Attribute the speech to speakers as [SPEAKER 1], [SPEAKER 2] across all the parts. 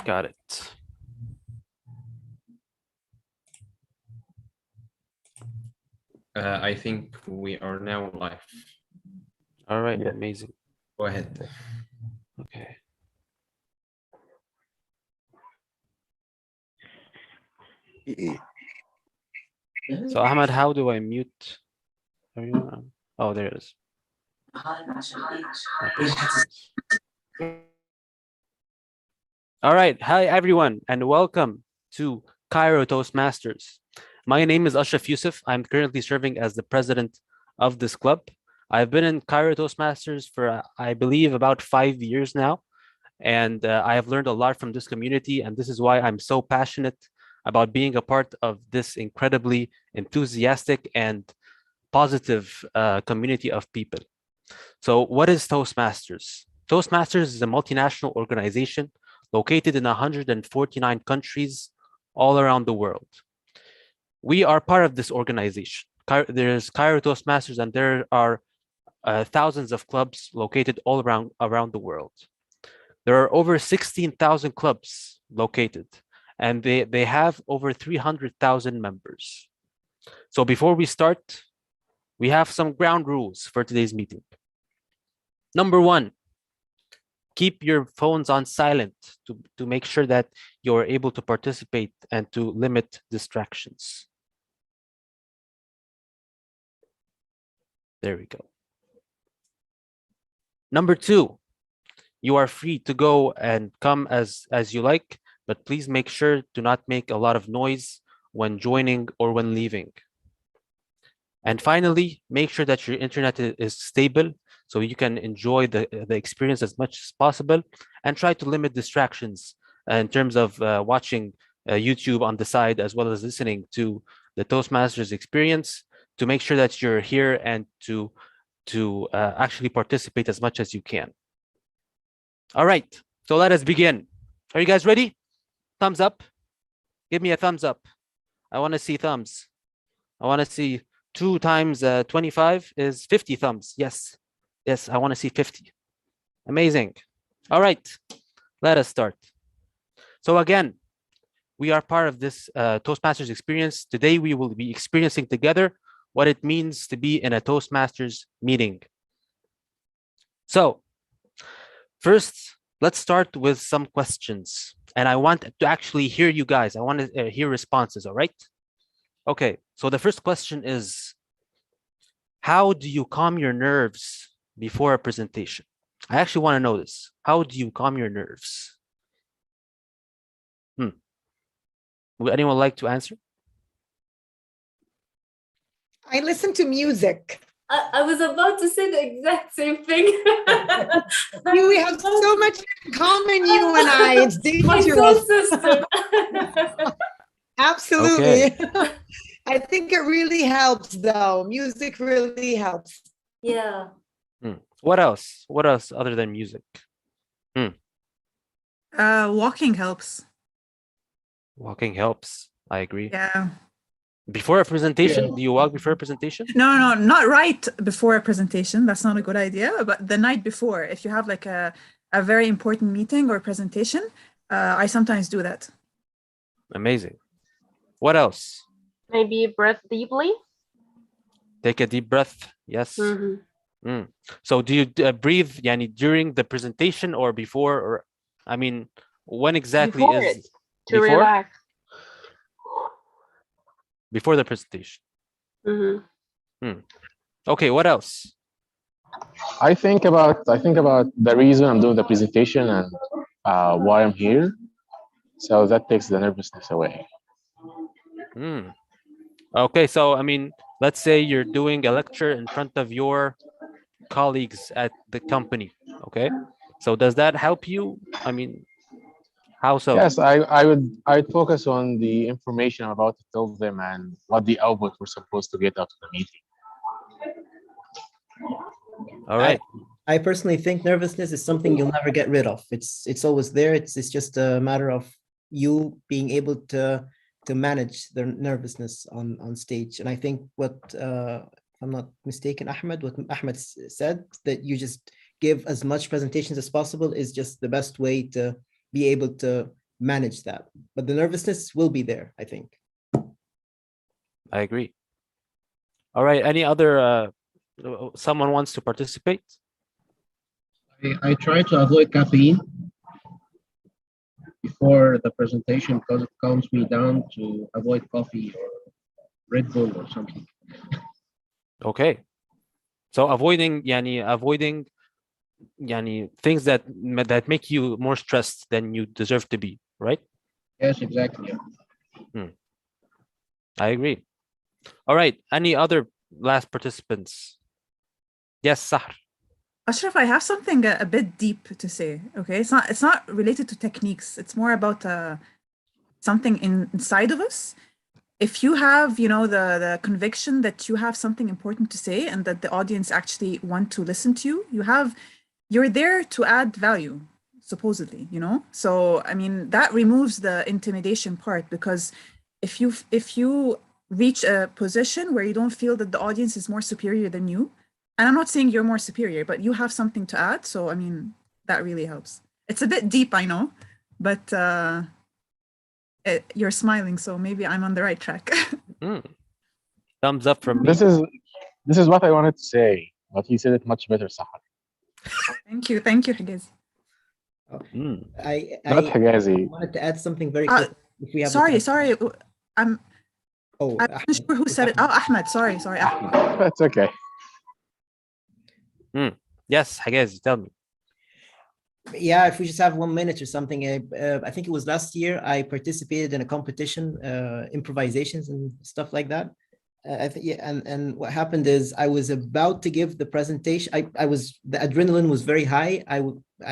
[SPEAKER 1] Got it.
[SPEAKER 2] I think we are now live.
[SPEAKER 1] All right,
[SPEAKER 3] Yeah.
[SPEAKER 1] amazing.
[SPEAKER 2] Go ahead.
[SPEAKER 1] Okay. So Ahmed, how do I mute everyone? Oh, there it is. All right. Hi, everyone, and welcome to Cairo Toastmasters. My name is Ashraf Yusuf. I'm currently serving as the president of this club. I've been in Cairo Toastmasters for, I believe, about 5 years now. And I have learned a lot from this community. And this is why I'm so passionate about being a part of this incredibly enthusiastic and positive community of people. So what is Toastmasters? Toastmasters is a multinational organization located in 149 countries all around the world. We are part of this organization. There's Cairo Toastmasters, and there are thousands of clubs located all around the world. There are over 16,000 clubs located, and they have over 300,000 members. So before we start, we have some ground rules for today's meeting. Number one, keep your phones on silent to make sure that you're able to participate and to limit distractions. There we go. Number two, you are free to go and come as you like, but please make sure to not make a lot of noise when joining or when leaving. And finally, make sure that your internet is stable so you can enjoy the experience as much as possible, and try to limit distractions in terms of watching YouTube on the side, as well as listening to the Toastmasters experience, to make sure that you're here and to actually participate as much as you can. All right, so let us begin. Are you guys ready? Thumbs up. Give me a thumbs up. I want to see thumbs. I want to see 2 times 25 is 50 thumbs. Yes. Yes, I want to see 50. Amazing. All right, let us start. So again, we are part of this Toastmasters experience. Today, we will be experiencing together what it means to be in a Toastmasters meeting. So first, let's start with some questions. And I want to actually hear you guys. I want to hear responses, all right? Okay, so the first question is, how do you calm your nerves before a presentation? I actually want to know this. How do you calm your nerves? Would anyone like to answer?
[SPEAKER 4] I listen to music.
[SPEAKER 5] I was about to say the exact same thing.
[SPEAKER 4] We have so much in common, you and I. It's
[SPEAKER 5] My
[SPEAKER 4] dangerous.
[SPEAKER 5] soul sister.
[SPEAKER 4] Absolutely.
[SPEAKER 1] Okay.
[SPEAKER 4] I think it really helps, though. Music really helps.
[SPEAKER 5] Yeah.
[SPEAKER 1] What else? What else other than music?
[SPEAKER 6] Walking helps.
[SPEAKER 1] Walking helps. I agree.
[SPEAKER 6] Yeah.
[SPEAKER 1] Before a presentation, do you walk before a presentation?
[SPEAKER 6] No, not right before a presentation. That's not a good idea. But the night before, if you have like a very important meeting or presentation, I sometimes do that.
[SPEAKER 1] Amazing. What else?
[SPEAKER 7] Maybe breathe deeply.
[SPEAKER 1] Take a deep breath. Yes. So do you breathe yani, during the presentation or before, or I mean, when exactly
[SPEAKER 7] Before
[SPEAKER 1] is
[SPEAKER 7] it, to relax.
[SPEAKER 1] Before the presentation? Okay, what else?
[SPEAKER 3] I think about the reason I'm doing the presentation and why I'm here. So that takes the nervousness away.
[SPEAKER 1] Okay, so I mean, let's say you're doing a lecture in front of your colleagues at the company. Okay, so does that help you? I mean, how so?
[SPEAKER 3] Yes, I'd focus on the information I'm about to tell them and what the output we're supposed to get out of the meeting.
[SPEAKER 1] All right.
[SPEAKER 8] I personally think nervousness is something you'll never get rid of. It's always there. It's just a matter of you being able to manage the nervousness on stage. And I think what, if I'm not mistaken, what Ahmed said, that you just give as much presentations as possible is just the best way to be able to manage that. But the nervousness will be there, I think.
[SPEAKER 1] I agree. All right. Any other someone wants to participate?
[SPEAKER 9] I try to avoid caffeine before the presentation because it calms me down to avoid coffee or Red Bull or something.
[SPEAKER 1] Okay. So avoiding things that make you more stressed than you deserve to be, right?
[SPEAKER 9] Yes, exactly.
[SPEAKER 1] I agree. All right. Any other last participants? Yes, Sahr.
[SPEAKER 6] Ashraf, I have something a bit deep to say. Okay, it's not related to techniques. It's more about something inside of us. If you have, the conviction that you have something important to say and that the audience actually want to listen to you, you're there to add value, supposedly, So, I mean, that removes the intimidation part, because if you reach a position where you don't feel that the audience is more superior than you, and I'm not saying you're more superior, but you have something to add. So, I mean, that really helps. It's a bit deep, I know, but you're smiling, so maybe I'm on the right track.
[SPEAKER 1] Thumbs up from me.
[SPEAKER 3] This is what I wanted to say, but he said it much better, Sahar.
[SPEAKER 6] Thank you, Higazi.
[SPEAKER 3] Not Higazi.
[SPEAKER 8] I wanted to add something very quick. If we have
[SPEAKER 6] sorry. I'm not sure who said it. Oh, Ahmed. Sorry, Ahmed.
[SPEAKER 3] That's okay.
[SPEAKER 1] Yes, Higazi, tell me.
[SPEAKER 8] Yeah, if we just have 1 minute or something. I think it was last year I participated in a competition, improvisations and stuff like that. I think, yeah, and what happened is I was about to give the presentation. The adrenaline was very high. I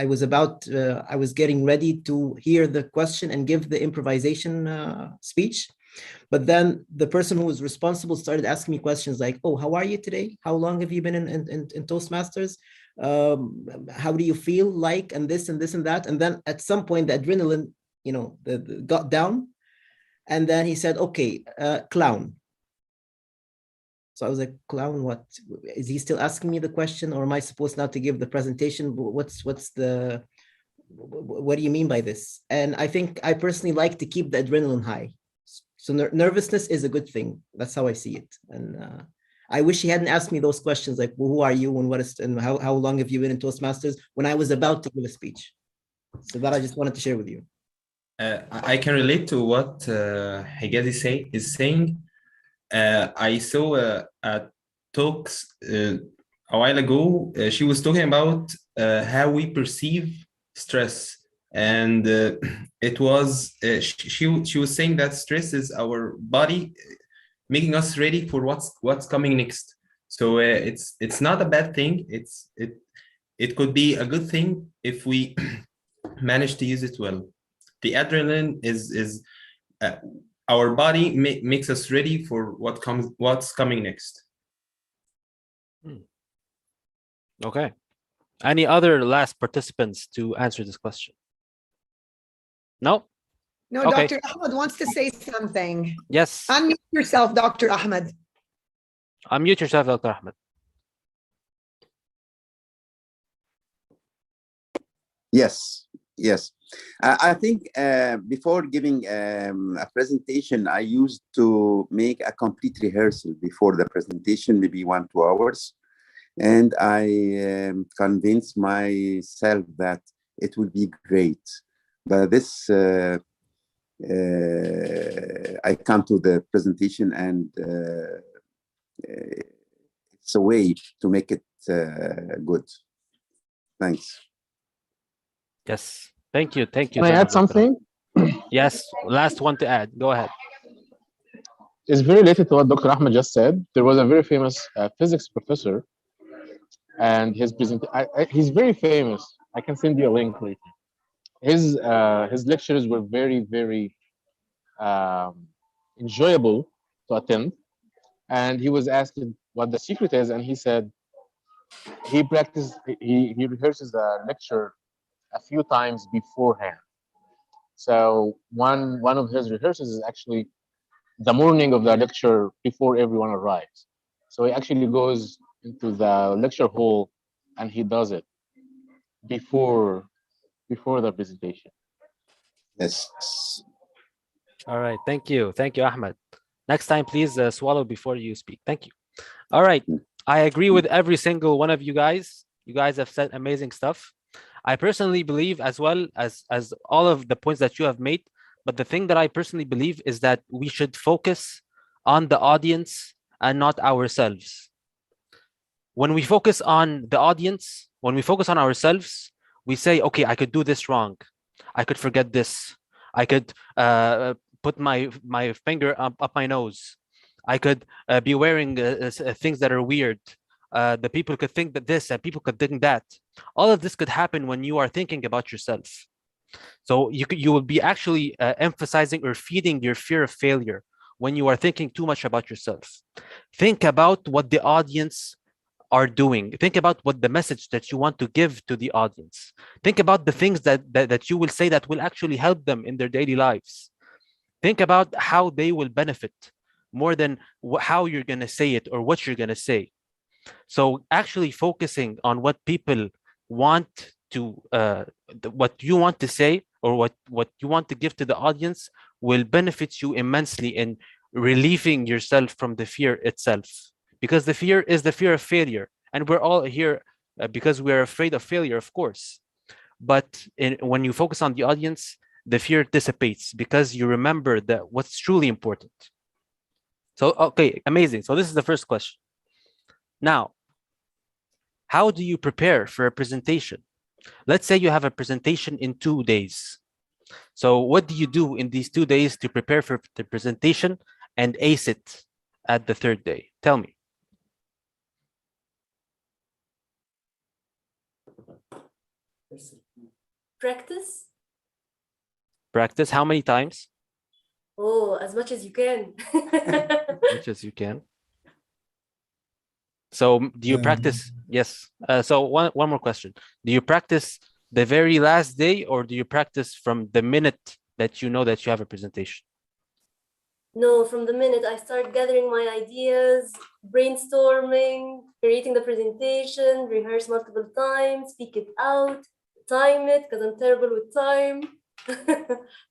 [SPEAKER 8] was getting ready to hear the question and give the improvisation speech. But then the person who was responsible started asking me questions like, "Oh, how are you today? How long have you been in Toastmasters? How do you feel like?" And this and this and that. And then at some point, the adrenaline, got down. And then he said, "Okay, clown." So I was like, "Clown, what? Is he still asking me the question, or am I supposed now to give the presentation? What do you mean by this?" And I think I personally like to keep the adrenaline high. So nervousness is a good thing. That's how I see it. And I wish he hadn't asked me those questions like, "Well, who are you and how long have you been in Toastmasters?" when I was about to give a speech. So that I just wanted to share with you.
[SPEAKER 2] I can relate to what Higazi is saying. I saw talks a while ago. She was talking about how we perceive stress. And it was she was saying that stress is our body making us ready for what's coming next. So it's not a bad thing. It could be a good thing if we manage to use it well. The adrenaline is our body makes us ready for what's coming next.
[SPEAKER 1] Okay. Any other last participants to answer this question? No?
[SPEAKER 4] No,
[SPEAKER 1] Okay.
[SPEAKER 4] Dr. Ahmed wants to say something.
[SPEAKER 1] Yes.
[SPEAKER 4] Unmute yourself, Dr. Ahmed.
[SPEAKER 1] Unmute yourself, Dr. Ahmed.
[SPEAKER 10] Yes. I think before giving a presentation, I used to make a complete rehearsal before the presentation, maybe 1-2 hours. And I convinced myself that it will be great. But this, I come to the presentation and it's a way to make it good. Thanks.
[SPEAKER 1] Yes. Thank you.
[SPEAKER 3] Can I add something?
[SPEAKER 1] Yes. Last one to add. Go ahead.
[SPEAKER 3] It's very related to what Dr. Ahmed just said. There was a very famous physics professor, and he's very famous. I can send you a link later. His lectures were very, very enjoyable to attend. And he was asked what the secret is, and he said he rehearses the lecture a few times beforehand. So one of his rehearsals is actually the morning of the lecture before everyone arrives. So he actually goes into the lecture hall and he does it before the presentation.
[SPEAKER 10] Yes.
[SPEAKER 1] All right. Thank you. Thank you, Ahmed. Next time, please swallow before you speak. Thank you. All right. I agree with every single one of you guys. You guys have said amazing stuff. I personally believe, as well as all of the points that you have made, but the thing that I personally believe is that we should focus on the audience and not ourselves. When we focus on the audience, when we focus on ourselves, we say, okay, I could do this wrong. I could forget this. I could put my finger up my nose. I could be wearing things that are weird. The people could think that this and people could think that. All of this could happen when you are thinking about yourself. So you will be actually emphasizing or feeding your fear of failure when you are thinking too much about yourself. Think about what the audience are doing. Think about what the message that you want to give to the audience. Think about the things that you will say that will actually help them in their daily lives. Think about how they will benefit more than how you're going to say it or what you're going to say. So actually focusing on what people want to, what you want to say or what you want to give to the audience will benefit you immensely in relieving yourself from the fear itself. Because the fear is the fear of failure. And we're all here because we're afraid of failure, of course. But when you focus on the audience, the fear dissipates because you remember that what's truly important. So, okay, amazing. So this is the first question. Now, how do you prepare for a presentation? Let's say you have a presentation in 2 days. So what do you do in these 2 days to prepare for the presentation and ace it at the 3rd day? Tell me.
[SPEAKER 5] Practice.
[SPEAKER 1] Practice how many times?
[SPEAKER 5] Oh, as much as you can.
[SPEAKER 1] As much as you can. So do you practice? Yes. So one more question. Do you practice the very last day or do you practice from the minute that you know that you have a presentation?
[SPEAKER 5] No, from the minute I start gathering my ideas, brainstorming, creating the presentation, rehearse multiple times, speak it out, time it because I'm terrible with time.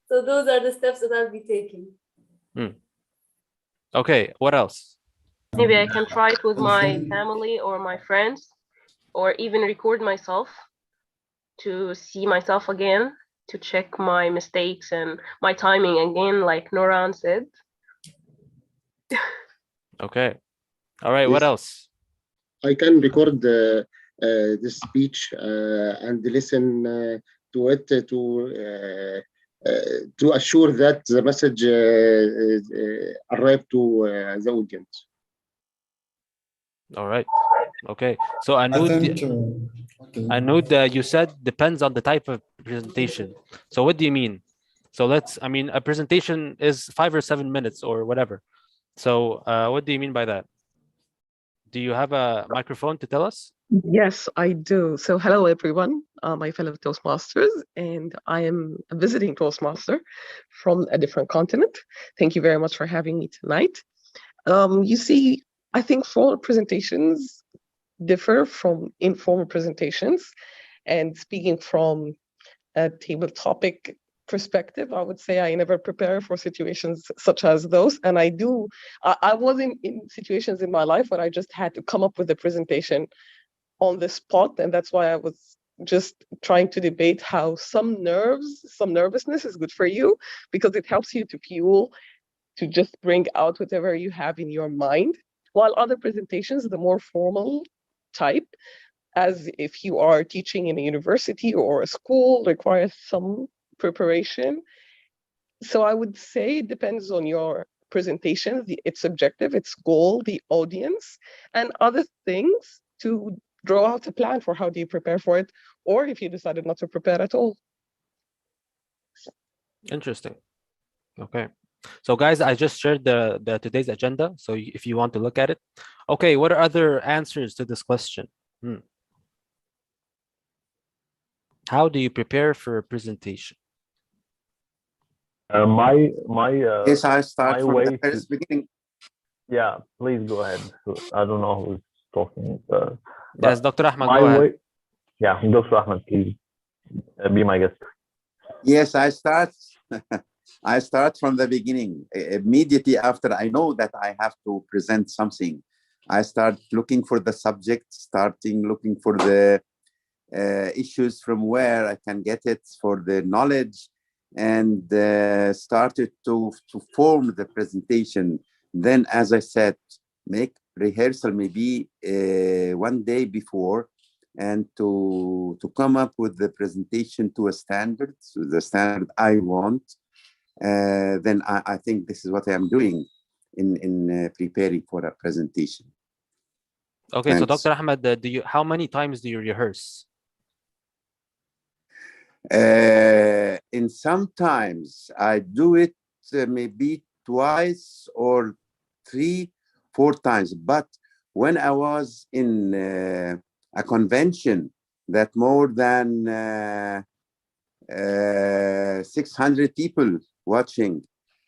[SPEAKER 5] So those are the steps that I'll be taking.
[SPEAKER 1] Okay, what else?
[SPEAKER 7] Maybe I can try it with my family or my friends, or even record myself to see myself again, to check my mistakes and my timing again, like Noran said.
[SPEAKER 1] Okay. All right, what
[SPEAKER 11] Yes.
[SPEAKER 1] else?
[SPEAKER 11] I can record the speech and listen to it to assure that the message arrived to the audience.
[SPEAKER 1] All right. Okay. So Anud, you said depends on the type of presentation. So what do you mean? So a presentation is 5 or 7 minutes or whatever. So what do you mean by that? Do you have a microphone to tell us?
[SPEAKER 12] Yes, I do. So hello, everyone, my fellow Toastmasters, and I am a visiting Toastmaster from a different continent. Thank you very much for having me tonight. You see, I think formal presentations differ from informal presentations, and speaking from a table topic perspective, I would say I never prepare for situations such as those. And I was in situations in my life where I just had to come up with a presentation on the spot. And that's why I was just trying to debate how some nervousness is good for you, because it helps you to fuel, to just bring out whatever you have in your mind. While other presentations, the more formal type, as if you are teaching in a university or a school, requires some preparation. So I would say it depends on your presentation, its objective, its goal, the audience, and other things to draw out a plan for how do you prepare for it, or if you decided not to prepare at all.
[SPEAKER 1] Interesting. Okay. So guys, I just shared the today's agenda. So if you want to look at it. Okay, what are other answers to this question? How do you prepare for a presentation?
[SPEAKER 10] Yes, I start from the
[SPEAKER 13] first
[SPEAKER 10] beginning.
[SPEAKER 13] Yeah, please go ahead. I don't know who's talking.
[SPEAKER 1] Yes, Dr. Ahmed, go ahead.
[SPEAKER 13] Yeah, Dr. Ahmed, please be my guest.
[SPEAKER 10] Yes, I start I start from the beginning. Immediately after I know that I have to present something, I start looking for the subject, starting looking for the issues from where I can get it, for the knowledge, and started to form the presentation. Then, as I said, make rehearsal maybe one day before, and to come up with the presentation to a standard, to the standard I want. Then I think this is what I am doing in preparing for a presentation.
[SPEAKER 1] Okay, so
[SPEAKER 10] Thanks.
[SPEAKER 1] Dr. Ahmed, how many times do you rehearse?
[SPEAKER 10] In sometimes I do it maybe twice or 3, 4 times. But when I was in a convention that more than 600 people watching,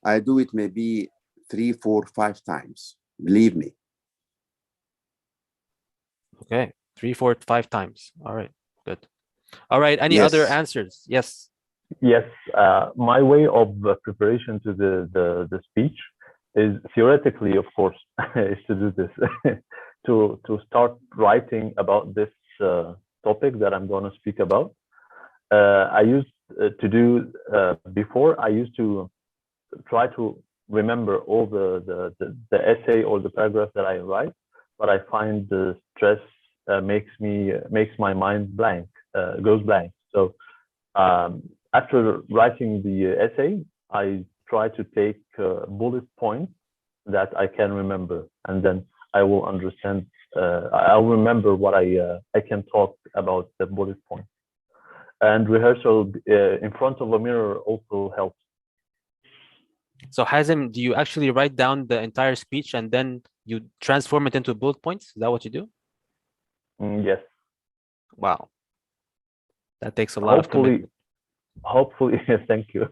[SPEAKER 10] I do it maybe 3, 4, 5 times. Believe me.
[SPEAKER 1] Okay, 3, 4, 5 times. All right, good. All right, any other answers? Yes.
[SPEAKER 13] Yes, my way of preparation to the speech is theoretically, of course, is to do this, to start writing about this topic that I'm going to speak about. I used to do before. I used to try to remember all the essay or the paragraph that I write, but I find the stress makes my mind blank, goes blank. So after writing the essay, I try to take bullet points that I can remember, and then I will understand. I'll remember what I can talk about the bullet points. And rehearsal in front of a mirror also helps.
[SPEAKER 1] So Hazem, do you actually write down the entire speech and then you transform it into bullet points? Is that what you do?
[SPEAKER 13] Yes.
[SPEAKER 1] Wow. That takes a lot of commitment.
[SPEAKER 13] Hopefully, thank you.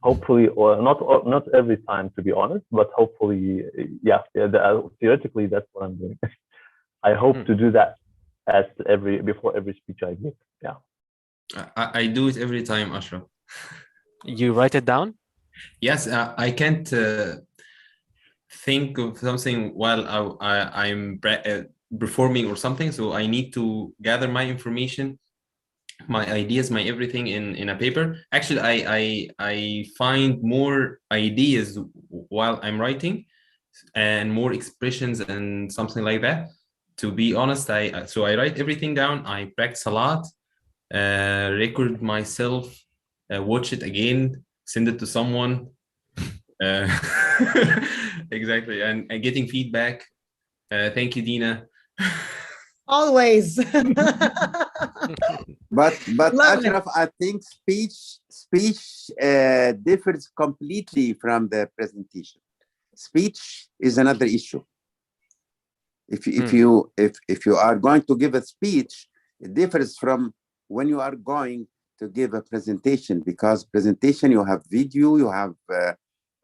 [SPEAKER 13] Hopefully, or not every time, to be honest, but hopefully, theoretically, that's what I'm doing. I hope to do that before every speech I give. Yeah.
[SPEAKER 2] I do it every time, Ashraf.
[SPEAKER 1] You write it down?
[SPEAKER 2] Yes, I can't think of something while I'm performing or something, so I need to gather my information, my ideas, my everything in a paper. Actually, I find more ideas while I'm writing and more expressions and something like that. To be honest, so I write everything down. I practice a lot, record myself, watch it again, send it to someone. Exactly, and getting feedback. Thank you, Dina.
[SPEAKER 4] Always.
[SPEAKER 10] But Ashraf, I think speech differs completely from the presentation. Speech is another issue. If you are going to give a speech, it differs from when you are going to give a presentation, because presentation you have video, you have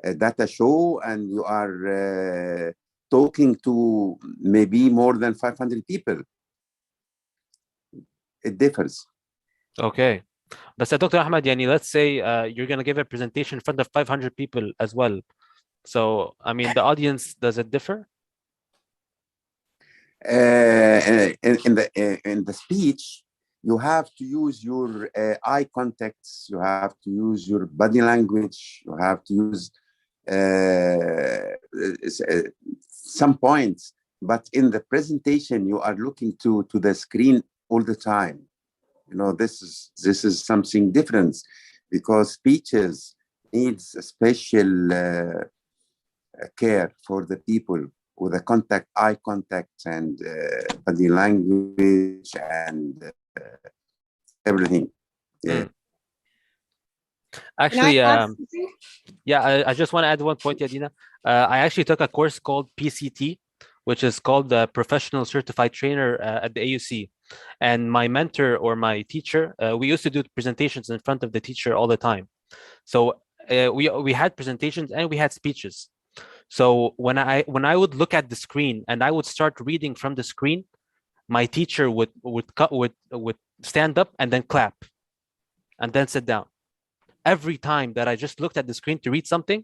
[SPEAKER 10] a data show, and you are talking to maybe more than 500 people. It differs.
[SPEAKER 1] Okay. But Dr. Ahmed, let's say you're going to give a presentation in front of 500 people as well. So, I mean, the audience, does it differ?
[SPEAKER 10] In the speech, you have to use your eye contacts, you have to use your body language, you have to use some points. But in the presentation, you are looking to the screen all the time. This is something different, because speeches needs a special care for the people with the eye contact and body language and everything. Yeah.
[SPEAKER 1] Actually, I just want to add one point, Yadina. I actually took a course called PCT, which is called the Professional Certified Trainer at the AUC. And my mentor or my teacher, we used to do presentations in front of the teacher all the time. So we had presentations and we had speeches. So when I would look at the screen and I would start reading from the screen, my teacher would stand up and then clap and then sit down. every time that I just looked at the screen to read something,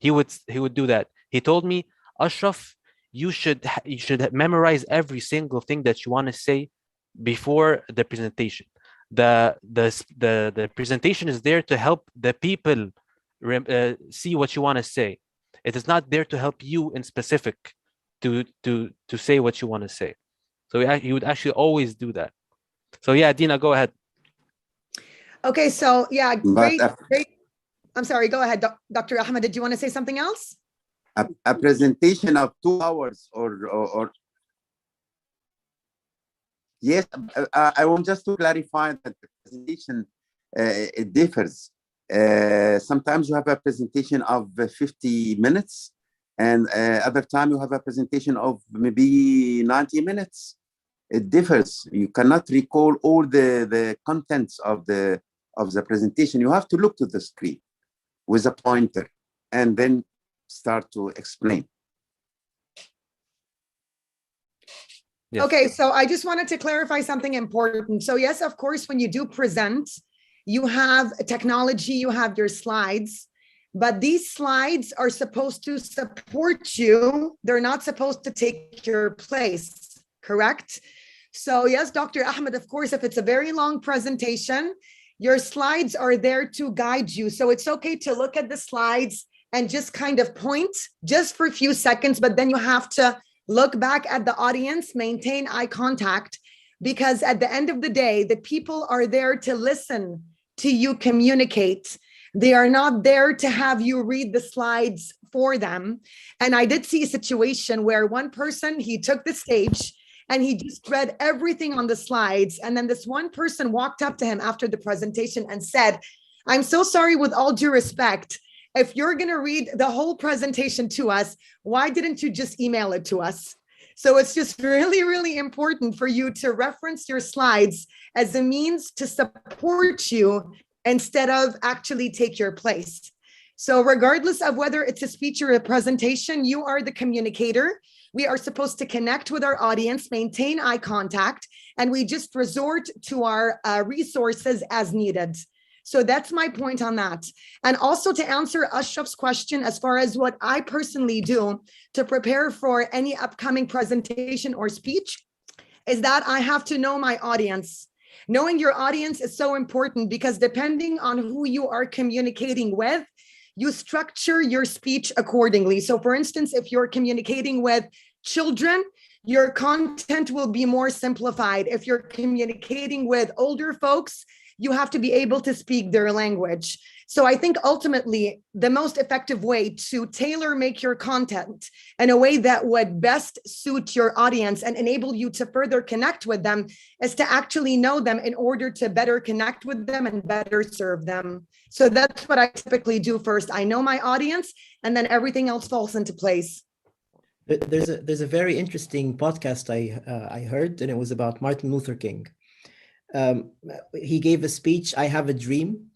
[SPEAKER 1] he would do that. He told me, Ashraf, you should memorize every single thing that you want to say before the presentation. The presentation is there to help the people see what you want to say. It is not there to help you in specific to say what you want to say. So he would actually always do that. So yeah, Dina, go ahead.
[SPEAKER 4] Okay, so yeah,
[SPEAKER 10] But
[SPEAKER 4] great. I'm sorry, go ahead, Dr. Ahmed. Did you want to say something else?
[SPEAKER 10] a presentation of 2 hours or yes, I want just to clarify that the presentation it differs. Sometimes you have a presentation of 50 minutes, and other time you have a presentation of maybe 90 minutes. It differs. You cannot recall all the contents of the presentation. You have to look to the screen with a pointer and then start to explain.
[SPEAKER 1] Yes.
[SPEAKER 4] Okay, so I just wanted to clarify something important. So yes, of course, when you do present, you have technology, you have your slides, but these slides are supposed to support you. They're not supposed to take your place, correct? So yes, Dr. Ahmed, of course, if it's a very long presentation, your slides are there to guide you. So it's okay to look at the slides and just kind of point just for a few seconds, but then you have to look back at the audience, maintain eye contact, because at the end of the day, the people are there to listen to you communicate. They are not there to have you read the slides for them. And I did see a situation where one person, he took the stage and he just read everything on the slides. And then this one person walked up to him after the presentation and said, I'm so sorry, with all due respect, if you're going to read the whole presentation to us, why didn't you just email it to us? So it's just really, really important for you to reference your slides as a means to support you instead of actually take your place. So regardless of whether it's a speech or a presentation, you are the communicator. We are supposed to connect with our audience, maintain eye contact, and we just resort to our resources as needed. So that's my point on that. And also to answer Ashraf's question, as far as what I personally do to prepare for any upcoming presentation or speech, is that I have to know my audience. Knowing your audience is so important because depending on who you are communicating with, you structure your speech accordingly. So for instance, if you're communicating with children, your content will be more simplified. If you're communicating with older folks, you have to be able to speak their language. So I think ultimately the most effective way to tailor make your content in a way that would best suit your audience and enable you to further connect with them is to actually know them in order to better connect with them and better serve them. So that's what I typically do first. I know my audience and then everything else falls into place.
[SPEAKER 8] There's a very interesting podcast I heard, and it was about Martin Luther King. He gave a speech, I Have a Dream,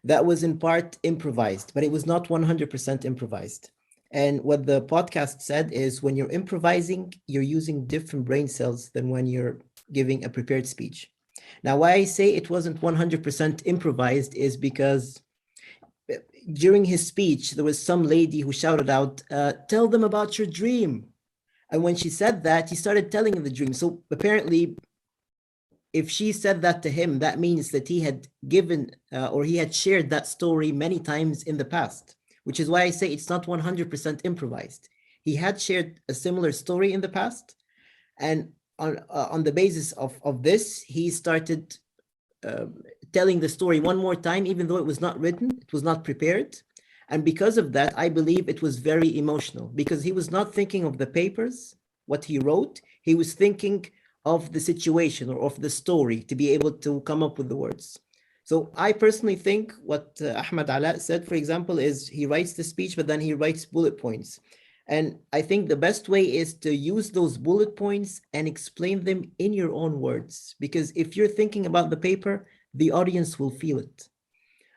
[SPEAKER 8] that was in part improvised, but it was not 100% improvised. And what the podcast said is when you're improvising, you're using different brain cells than when you're giving a prepared speech. Now, why I say it wasn't 100% improvised is because during his speech, there was some lady who shouted out, tell them about your dream. And when she said that, he started telling the dream. So apparently, if she said that to him, that means that he had given or he had shared that story many times in the past, which is why I say it's not 100% improvised. He had shared a similar story in the past. And on the basis of this, he started telling the story one more time, even though it was not written, it was not prepared. And because of that, I believe it was very emotional because he was not thinking of the papers, what he wrote, he was thinking of the situation or of the story to be able to come up with the words. So I personally think what Ahmed Ala said, for example, is he writes the speech, but then he writes bullet points. And I think the best way is to use those bullet points and explain them in your own words. Because if you're thinking about the paper, the audience will feel it.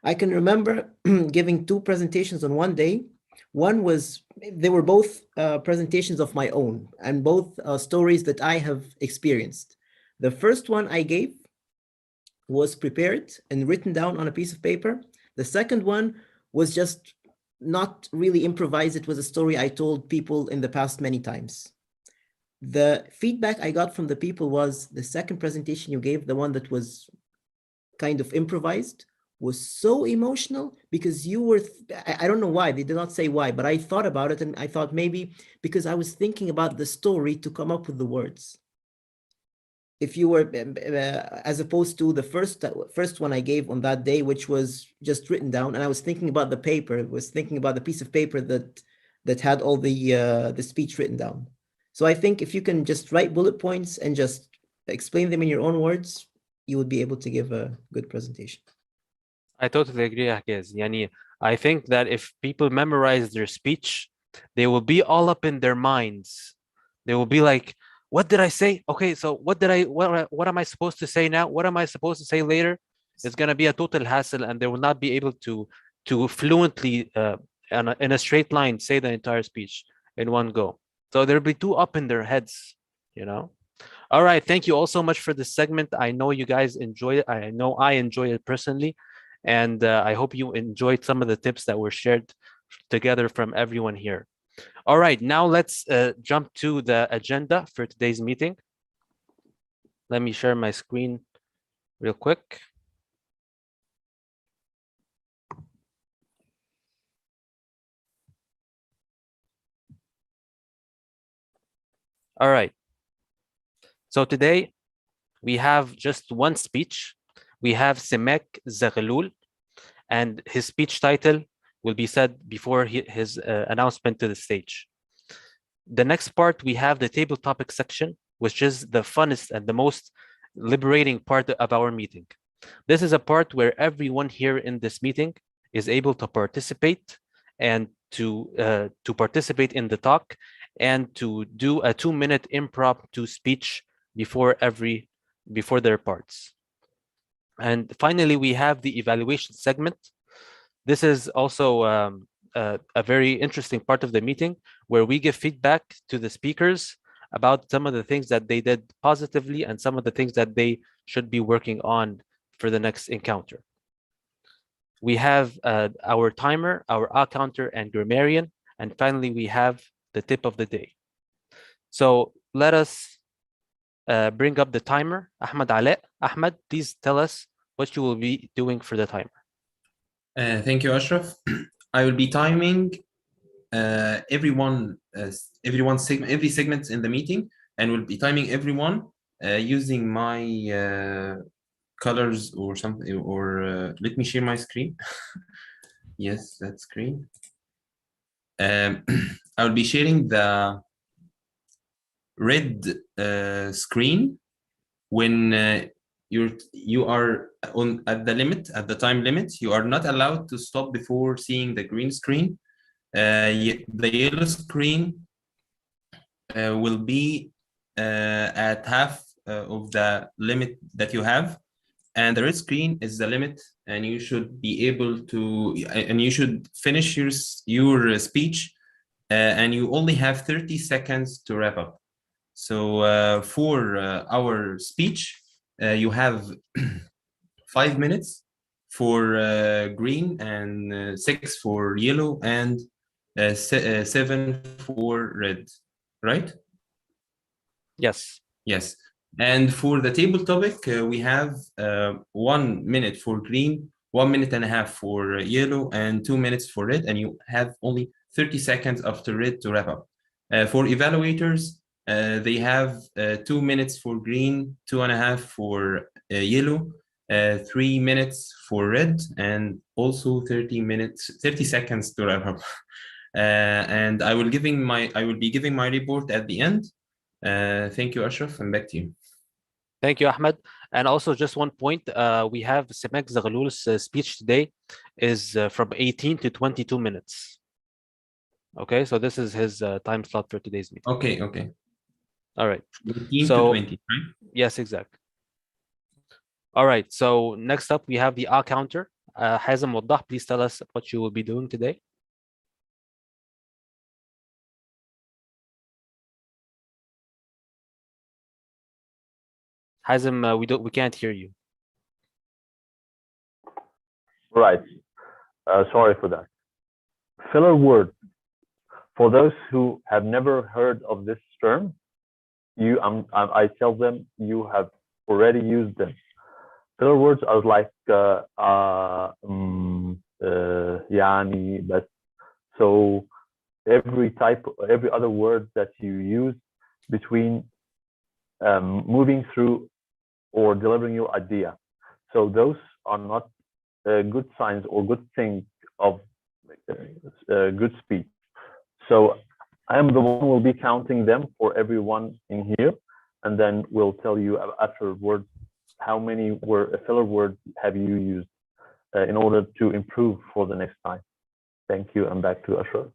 [SPEAKER 8] I can remember giving 2 presentations on one day. One was, they were both presentations of my own and both stories that I have experienced. The first one I gave was prepared and written down on a piece of paper. The second one was just not really improvised. It was a story I told people in the past many times. The feedback I got from the people was the second presentation you gave, the one that was kind of improvised, was so emotional because you were, I don't know why, they did not say why, but I thought about it and I thought maybe because I was thinking about the story to come up with the words. If you were, as opposed to the first one I gave on that day, which was just written down, and I was thinking about the paper, was thinking about the piece of paper that had all the speech written down. So I think if you can just write bullet points and just explain them in your own words, you would be able to give a good presentation.
[SPEAKER 1] I totally agree, Ahkez. Yani, I think that if people memorize their speech, they will be all up in their minds. They will be like, what did I say? Okay, so what am I supposed to say now? What am I supposed to say later? It's going to be a total hassle, and they will not be able to fluently, in a straight line, say the entire speech in one go. So they'll be too up in their heads, you know? All right, thank you all so much for this segment. I know you guys enjoy it. I know I enjoy it personally. And I hope you enjoyed some of the tips that were shared together from everyone here. All right, now let's jump to the agenda for today's meeting. Let me share my screen real quick. All right. So today we have just one speech. We have Semek Zaghlul, and his speech title will be said before his announcement to the stage. The next part, we have the table topic section, which is the funnest and the most liberating part of our meeting. This is a part where everyone here in this meeting is able to participate and to participate in the talk and to do a 2-minute impromptu speech before their parts. And finally, we have the evaluation segment. This is also a very interesting part of the meeting where we give feedback to the speakers about some of the things that they did positively and some of the things that they should be working on for the next encounter. We have our timer, our counter, and grammarian. And finally, we have the tip of the day. So let us bring up the timer. Ahmed Ale. Ahmed, please tell us what you will be doing for the timer.
[SPEAKER 2] Thank you, Ashraf. I will be timing every segment in the meeting, and will be timing everyone using my colors or something, or let me share my screen. Yes, that screen. I will be sharing the red screen when you are at the time limit. You are not allowed to stop before seeing the green screen. The yellow screen will be at half of the limit that you have, and the red screen is the limit, and you should be able to, and you should finish your speech, and you only have 30 seconds to wrap up. So for our speech, you have 5 minutes for green, and 6 for yellow, and 7 for red, right?
[SPEAKER 1] Yes.
[SPEAKER 2] Yes. And for the table topic, we have 1 minute for green, 1.5 minutes for yellow, and 2 minutes for red, and you have only 30 seconds after red to wrap up. For evaluators, they have 2 minutes for green, 2.5 for yellow, 3 minutes for red, and also 30 seconds to wrap up. And I will be giving my report at the end. Thank you, Ashraf, and back to you.
[SPEAKER 1] Thank you, Ahmed. And also, just one point, we have Semek Zaghlul's speech today is from 18 to 22 minutes. Okay, so this is his time slot for today's meeting.
[SPEAKER 2] Okay.
[SPEAKER 1] All right.
[SPEAKER 2] 18 to 20, right?
[SPEAKER 1] Yes, exactly. All right, so next up, we have the counter. Hazem Waddah, please tell us what you will be doing today. Hazem, we can't hear you.
[SPEAKER 13] Right. Sorry for that. Filler word. For those who have never heard of this term, I tell them you have already used them. Filler words are like يعني بس. So every other word that you use between moving through or delivering your idea. So those are not good signs or good things of good speech. So I am the one who will be counting them for everyone in here, and then we'll tell you afterwards how many filler words have you used in order to improve for the next time. Thank you, and back to Ashraf.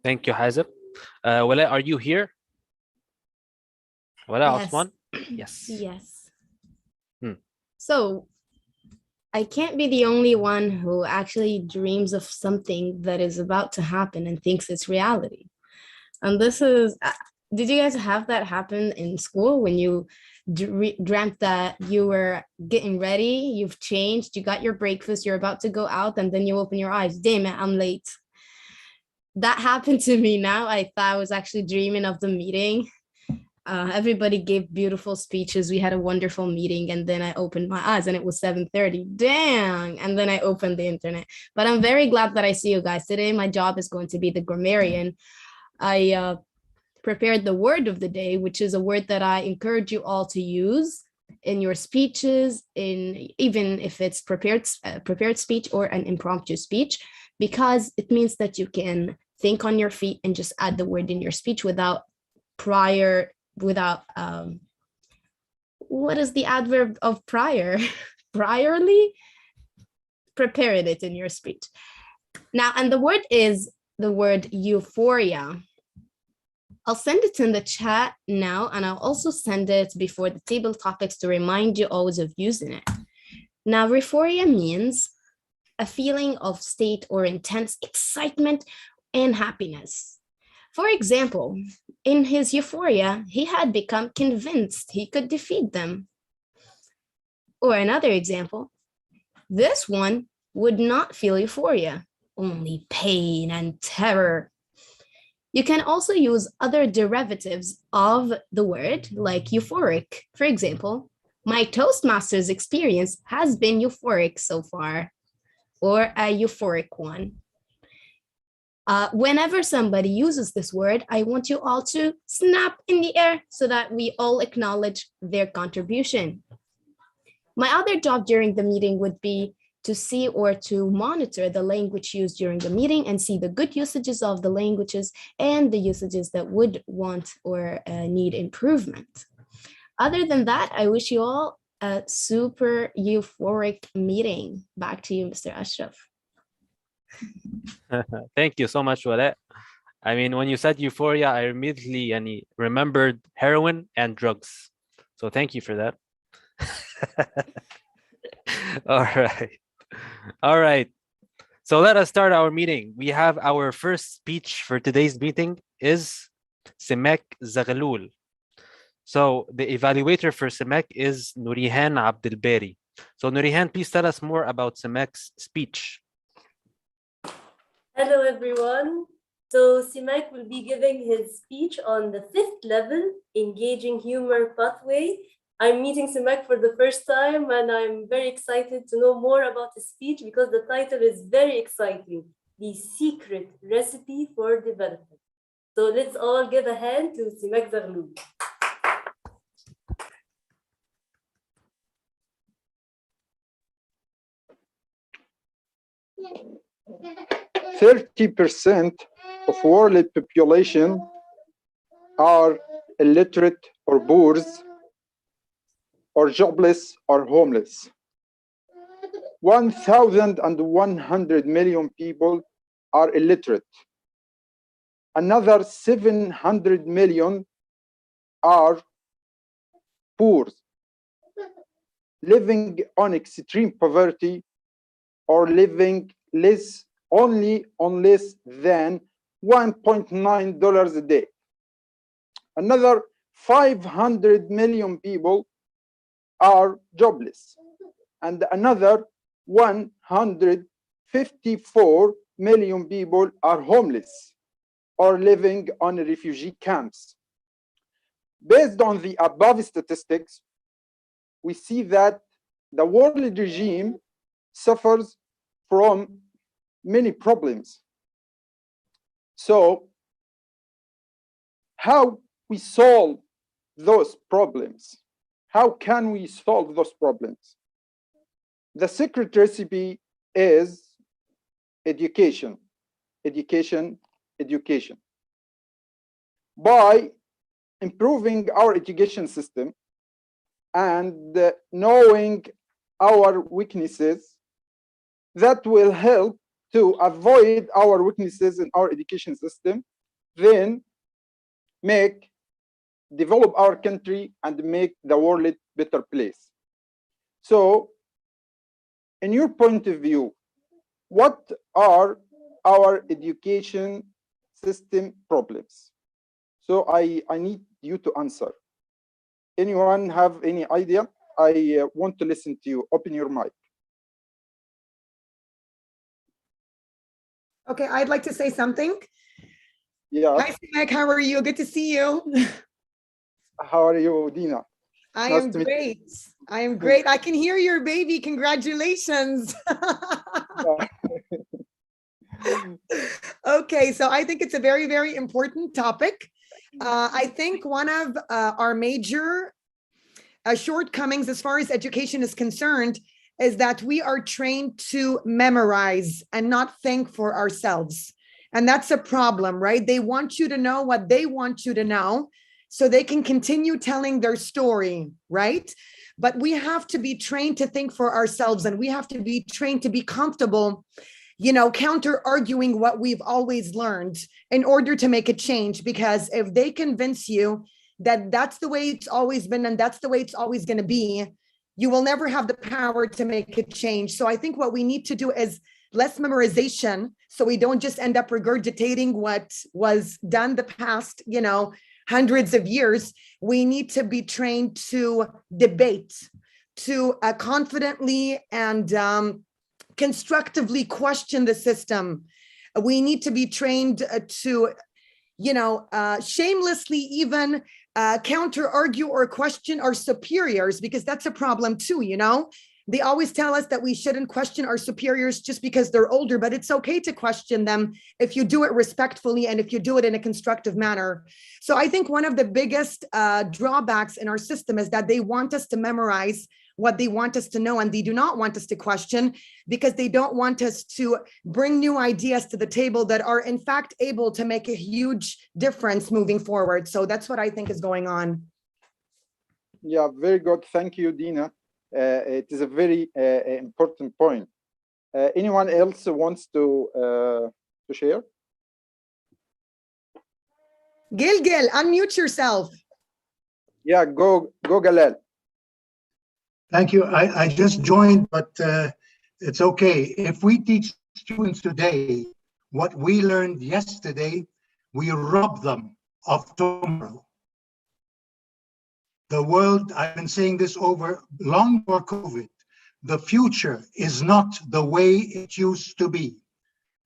[SPEAKER 1] Thank you, Hazib. Wala, are you here? Wala,
[SPEAKER 14] Yes.
[SPEAKER 1] Osman? Yes.
[SPEAKER 14] Yes.
[SPEAKER 1] Hmm.
[SPEAKER 14] So I can't be the only one who actually dreams of something that is about to happen and thinks it's reality. And this is, did you guys have that happen in school when you dreamt that you were getting ready, you've changed, you got your breakfast, you're about to go out, and then you open your eyes, damn it, I'm late. That happened to me now. I thought I was actually dreaming of the meeting. Everybody gave beautiful speeches. We had a wonderful meeting, and then I opened my eyes and it was 7:30. Dang. And then I opened the internet. But I'm very glad that I see you guys today. My job is going to be the grammarian. I prepared the word of the day, which is a word that I encourage you all to use in your speeches, even if it's prepared speech or an impromptu speech, because it means that you can think on your feet and just add the word in your speech without what is the adverb of prior? Priorly preparing it in your speech. Now, and the word is the word euphoria. I'll send it in the chat now, and I'll also send it before the table topics to remind you always of using it. Now, euphoria means a feeling of state or intense excitement and happiness. For example, in his euphoria, he had become convinced he could defeat them. Or another example, this one would not feel euphoria, only pain and terror. You can also use other derivatives of the word, like euphoric. For example, my Toastmasters experience has been euphoric so far, or a euphoric one. Whenever somebody uses this word, I want you all to snap in the air so that we all acknowledge their contribution. My other job during the meeting would be to see or to monitor the language used during the meeting and see the good usages of the languages and the usages that would want or need improvement. Other than that, I wish you all a super euphoric meeting. Back to you, Mr. Ashraf.
[SPEAKER 1] Thank you so much, Wala. I mean, when you said euphoria, I immediately remembered heroin and drugs. So thank you for that. All right. So let us start our meeting. We have our first speech for today's meeting is Semek Zaghloul. So the evaluator for Semek is Nurihan Abdelbari. So Nurihan, please tell us more about Semek's speech.
[SPEAKER 5] Hello, everyone. So Semek will be giving his speech on the 5th level, Engaging Humor Pathway. I'm meeting Semek for the first time, and I'm very excited to know more about his speech because the title is very exciting, The Secret Recipe for Development. So let's all give a hand to Semek Zaghloul.
[SPEAKER 15] Yeah. 30% of world population are illiterate or poor or jobless or homeless. 1,100 million people are illiterate. Another 700 million are poor, living on extreme poverty or living only on less than $1.9 a day. Another 500 million people are jobless, and another 100 54 million people are homeless or living on refugee camps. Based on the above statistics, we see that the world regime suffers from many problems. So how we solve those problems? How can we solve those problems? The secret recipe is education, education, education. By improving our education system and knowing our weaknesses, that will help to avoid our weaknesses in our education system, then develop our country and make the world a better place. So, in your point of view, what are our education system problems? So I need you to answer. Anyone have any idea? I want to listen to you. Open your mic.
[SPEAKER 4] Okay, I'd like to say something.
[SPEAKER 15] Yeah.
[SPEAKER 4] Hi, Semek, how are you? Good to see you.
[SPEAKER 15] How are you, Dina?
[SPEAKER 4] I
[SPEAKER 15] Nice
[SPEAKER 4] am
[SPEAKER 15] to meet you.
[SPEAKER 4] great. I am great. I can hear your baby. Congratulations. Okay, so I think it's a very, very important topic. I think one of our major shortcomings as far as education is concerned is that we are trained to memorize and not think for ourselves. And that's a problem, right? They want you to know what they want you to know so they can continue telling their story, right? But we have to be trained to think for ourselves, and we have to be trained to be comfortable, counter arguing what we've always learned in order to make a change. Because if they convince you that that's the way it's always been and that's the way it's always going to be, you will never have the power to make a change. So I think what we need to do is less memorization, so we don't just end up regurgitating what was done the past, hundreds of years. We need to be trained to debate, to confidently and constructively question the system. We need to be trained to, shamelessly even counter argue or question our superiors, because that's a problem too. They always tell us that we shouldn't question our superiors just because they're older, but it's okay to question them if you do it respectfully and if you do it in a constructive manner. So I think one of the biggest drawbacks in our system is that they want us to memorize what they want us to know, and they do not want us to question, because they don't want us to bring new ideas to the table that are in fact able to make a huge difference moving forward. So that's what I think is going on.
[SPEAKER 15] Yeah, very good. Thank you, Dina. It is a very important point. Anyone else wants to share?
[SPEAKER 4] Gil, unmute yourself.
[SPEAKER 15] Yeah, go Galal.
[SPEAKER 16] Thank you. I just joined, but it's okay. If we teach students today what we learned yesterday, we rob them of tomorrow. The world, I've been saying this over long before COVID, the future is not the way it used to be.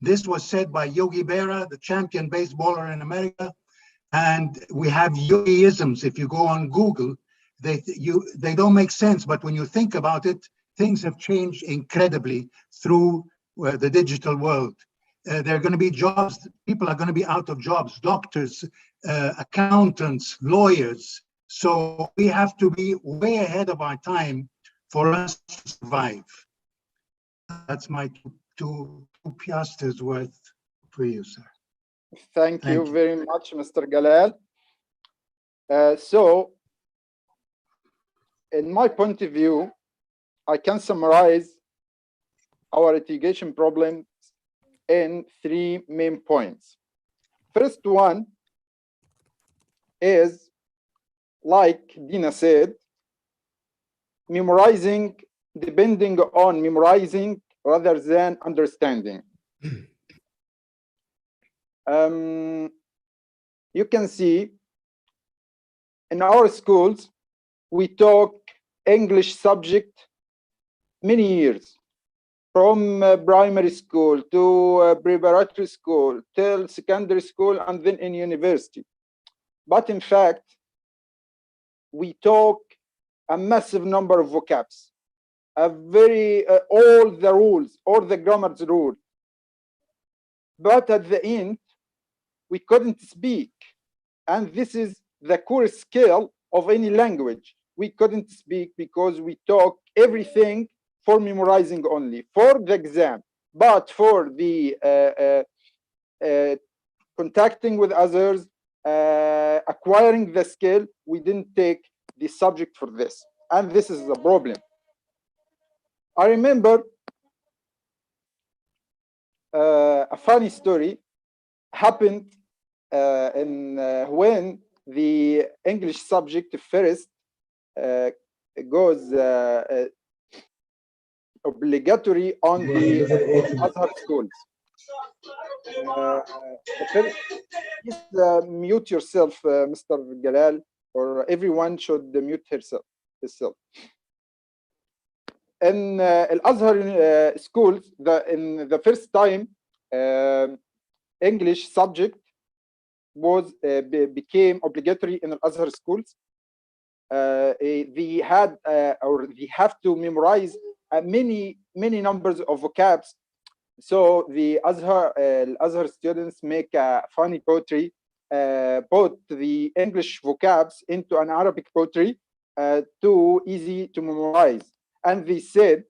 [SPEAKER 16] This was said by Yogi Berra, the champion baseballer in America, and we have Yogiisms. If you go on Google, they don't make sense, but when you think about it, things have changed incredibly through the digital world. There are going to be jobs, people are going to be out of jobs, doctors, accountants, lawyers. So we have to be way ahead of our time for us to survive. That's my two piastres worth for you, sir.
[SPEAKER 15] Thank you very much, Mr. Galal. So, in my point of view, I can summarize our education problems in 3 main points. First one is, like Dina said, depending on memorizing rather than understanding. You can see in our schools, we taught English subject many years, from primary school to preparatory school till secondary school and then in university. But in fact, we talk a massive number of vocabs, a very all the rules, all the grammar's rule. But at the end, we couldn't speak. And this is the core skill of any language. We couldn't speak because we talk everything for memorizing only, for the exam. But for the contacting with others, acquiring the skill, we didn't take the subject for this. And this is the problem. I remember a funny story happened when the English subject first goes obligatory on the Azhar schools. Please mute yourself, Mr. Galal, or everyone should mute himself. In Al-Azhar schools, in the first time, English subject was became obligatory in Al-Azhar schools. They had or they have to memorize many numbers of vocabs. So the Azhar students make a funny poetry, put the English vocabs into an Arabic poetry, too easy to memorize. And they said,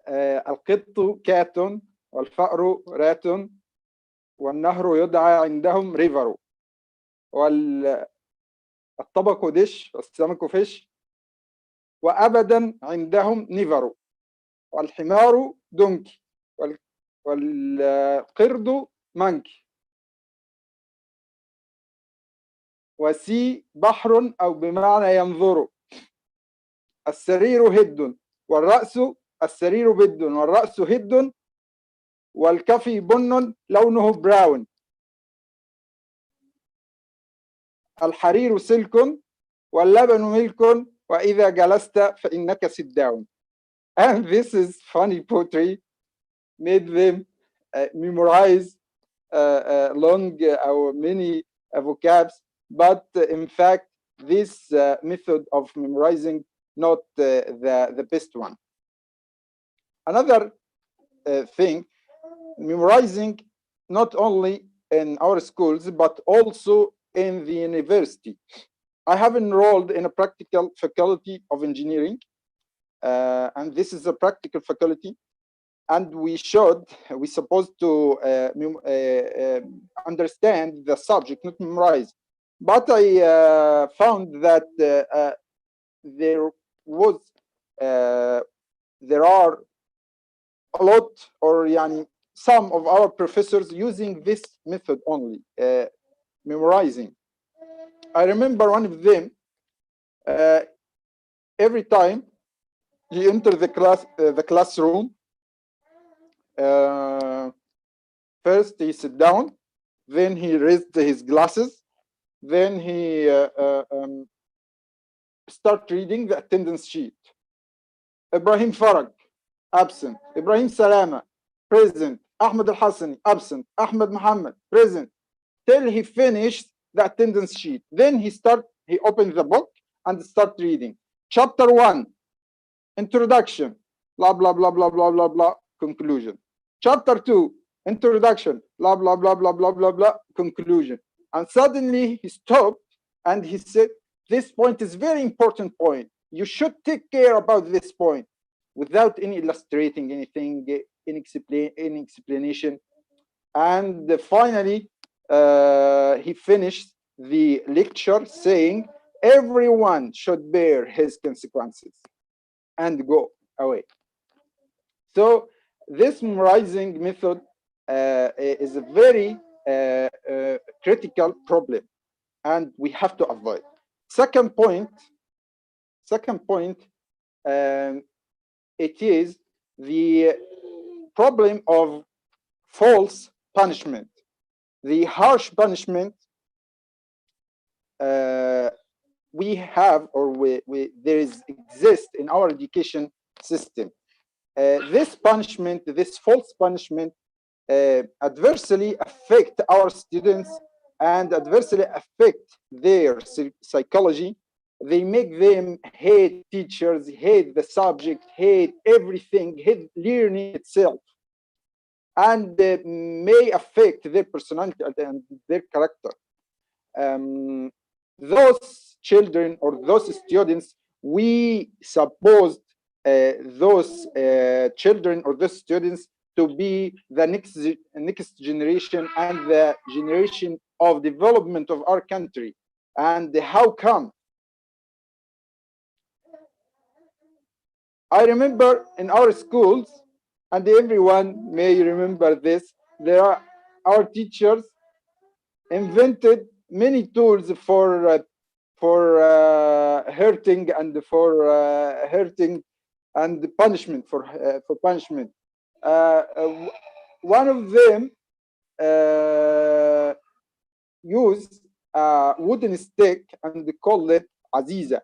[SPEAKER 15] القط كات والفأر رات والنهر يدعى عندهم ريفر والطبق دش والسمك فيش وأبدا عندهم نيفر والحمار دونكي والقرد مانكي وسي بحر أو بمعنى ينظر السرير هد والرأس السرير بد والرأس هد والكفي بن لونه براون الحرير سلك واللبن ملك وإذا جلست فإنك sit down. And this is funny poetry, made them memorize long or many vocabs, but in fact this method of memorizing not the best one. Another thing, memorizing not only in our schools but also in the university. I have enrolled in a practical faculty of engineering, and this is a practical faculty, and we're supposed to understand the subject, not memorize. But I found that there are a lot, or some of our professors using this method only, memorizing. I remember one of them, every time he entered the classroom, first he sit down, then he raised his glasses, then he start reading the attendance sheet. Ibrahim Farag, absent. Ibrahim Salama, present. Ahmed Al-Hassani, absent. Ahmed Muhammad, present. Till he finished the attendance sheet. Then he opened the book and start reading. Chapter 1, introduction, blah, blah, blah, blah, blah, blah, blah, conclusion. Chapter 2, introduction, blah, blah, blah, blah, blah, blah, blah, conclusion. And suddenly he stopped and he said, this point is very important point. You should take care about this point, without any illustrating anything, any explanation. And finally, he finished the lecture saying, everyone should bear his consequences and go away. So this memorizing method is a very critical problem, and we have to avoid. Second point, it is the problem of false punishment. The harsh punishment we have, or there exist in our education system. this punishment, this false punishment, adversely affect our students and adversely affect their psychology. They make them hate teachers, hate the subject, hate everything, hate learning itself, and may affect their personality and their character. Those children or those students, we supposed those children or those students to be the next generation and the generation of development of our country. And how come? I remember in our schools, and everyone may remember this, there are our teachers invented many tools for hurting and for hurting and punishment for punishment. One of them used a wooden stick and they called it Aziza.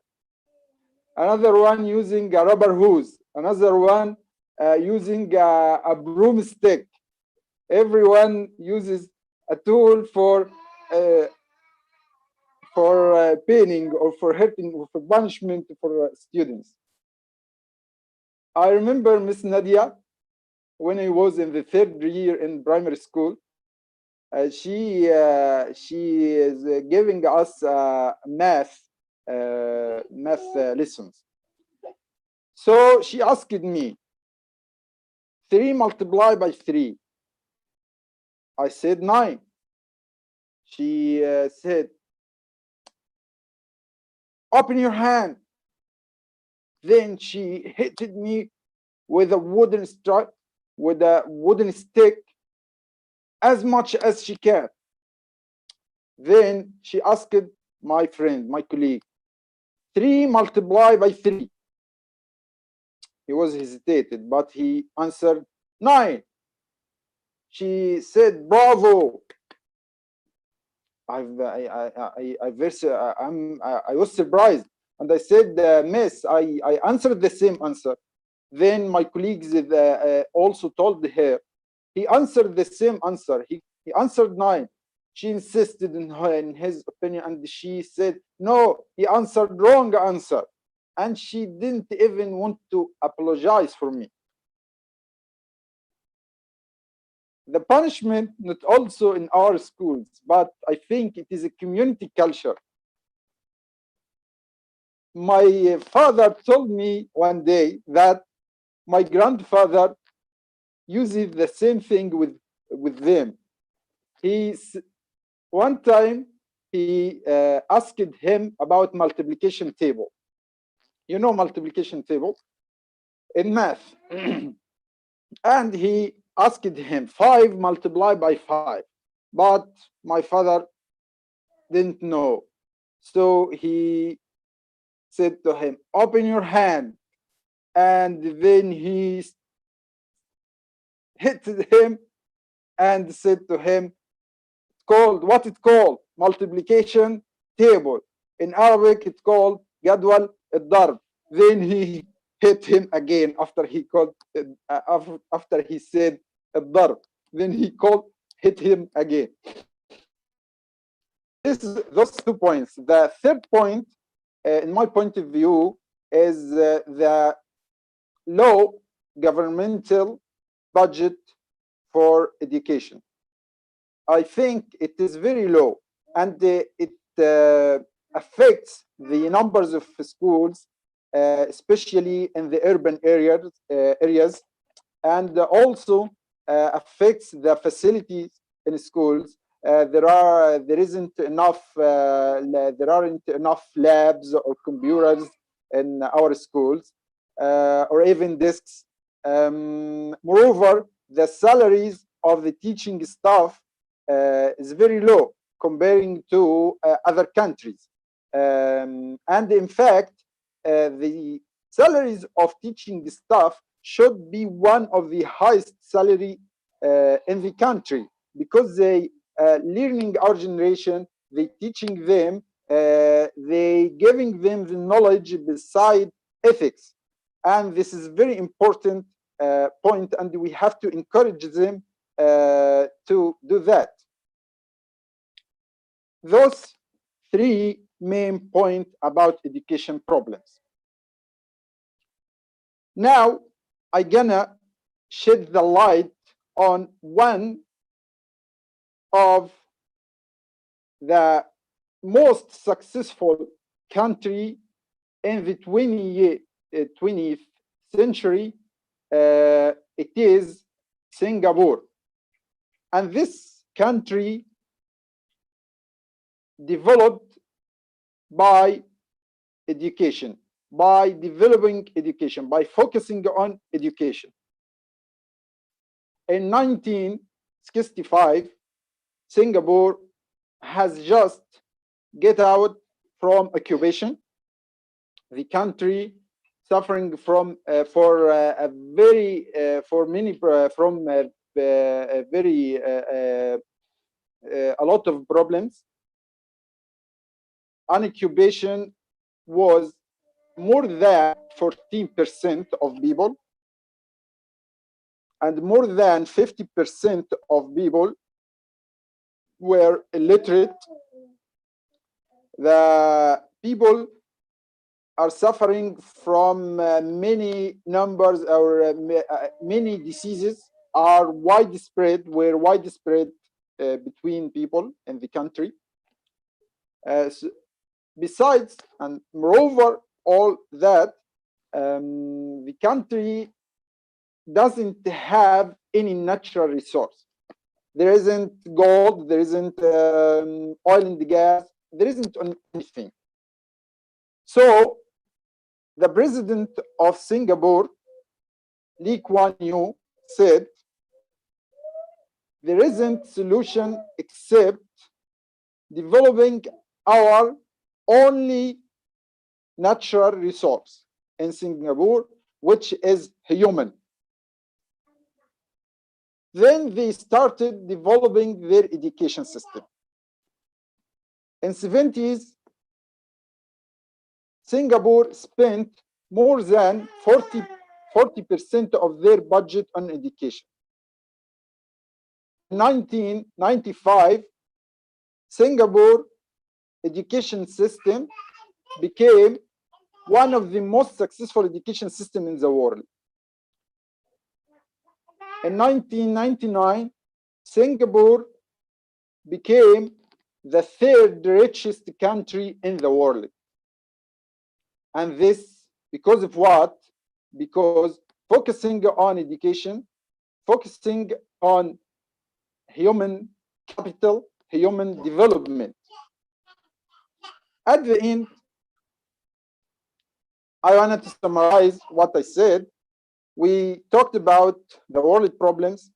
[SPEAKER 15] Another one using a rubber hose. Another one using a broomstick. Everyone uses a tool for paining or for hurting or for punishment for students. I remember Miss Nadia when I was in the 3rd year in primary school. She is giving us math lessons. So she asked me 3 multiplied by 3. I said 9. She said, open your hand. Then she hit me with a wooden stick as much as she can. Then she asked my friend, my colleague, 3 multiplied by 3. He was hesitated, but he answered 9. She said, bravo. I was surprised, and I said, Miss, I answered the same answer. Then my colleagues also told her he answered the same answer. He answered 9. She insisted in his opinion, and she said, no, he answered wrong answer. And she didn't even want to apologize for me. The punishment, not also in our schools, but I think it is a community culture. My father told me one day that my grandfather uses the same thing with them. One time he asked him about multiplication table. You know multiplication table in math. And he asked him 5 multiplied by 5, but my father didn't know. So he said to him, open your hand. And then he hit him and said to him, what it called? Multiplication table. In Arabic, it's called Jadwal al-Darb. Then he hit him again after he called after he said al-Darb. Then he hit him again. Those 2 points. The 3rd point, in my point of view, is the low governmental budget for education. I think it is very low, and it affects the numbers of schools, especially in the urban areas, and also affects the facilities in schools. There aren't enough labs or computers in our schools, or even desks. Moreover, the salaries of the teaching staff is very low comparing to other countries. And in fact, the salaries of teaching staff should be one of the highest salary in the country, because they learning our generation, they teaching them, they giving them the knowledge beside ethics. And this is very important point, and we have to encourage them to do that. Those three main points about education problems. Now, I'm gonna shed the light on one of the most successful country in the 20th century. It is Singapore. And this country developed by education, by developing education, by focusing on education. In 1965, Singapore has just get out from occupation. The country suffering from a lot of problems. Occupation was more than 14% of people, and more than 50% of people were illiterate. The people are suffering from many numbers, or many diseases are widespread, between people in the country. Besides, and moreover, all that, the country doesn't have any natural resource. There isn't gold, there isn't oil and gas, there isn't anything. So the president of Singapore, Lee Kuan Yew, said, there isn't solution except developing our only natural resource in Singapore, which is human. Then they started developing their education system. In 70s, Singapore spent more than 40% of their budget on education. In 1995, Singapore education system became one of the most successful education systems in the world. In 1999, Singapore became the third richest country in the world. And this because of what? Because focusing on education, focusing on human capital, human development. At the end, I wanted to summarize what I said. We talked about the world problems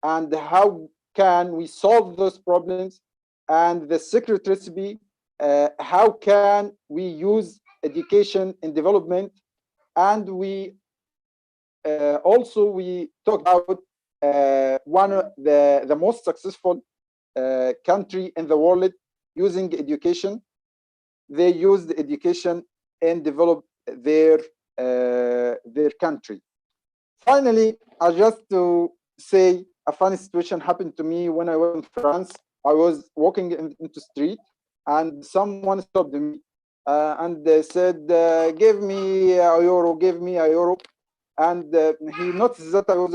[SPEAKER 15] and how can we solve those problems, and the secret recipe, how can we use education in development, and we talked about one of the most successful country in the world using education. They used education and developed their country. Finally, just to say a funny situation happened to me when I was in France. I was walking into street and someone stopped me and they said, give me a euro, give me a euro. And he noticed that I was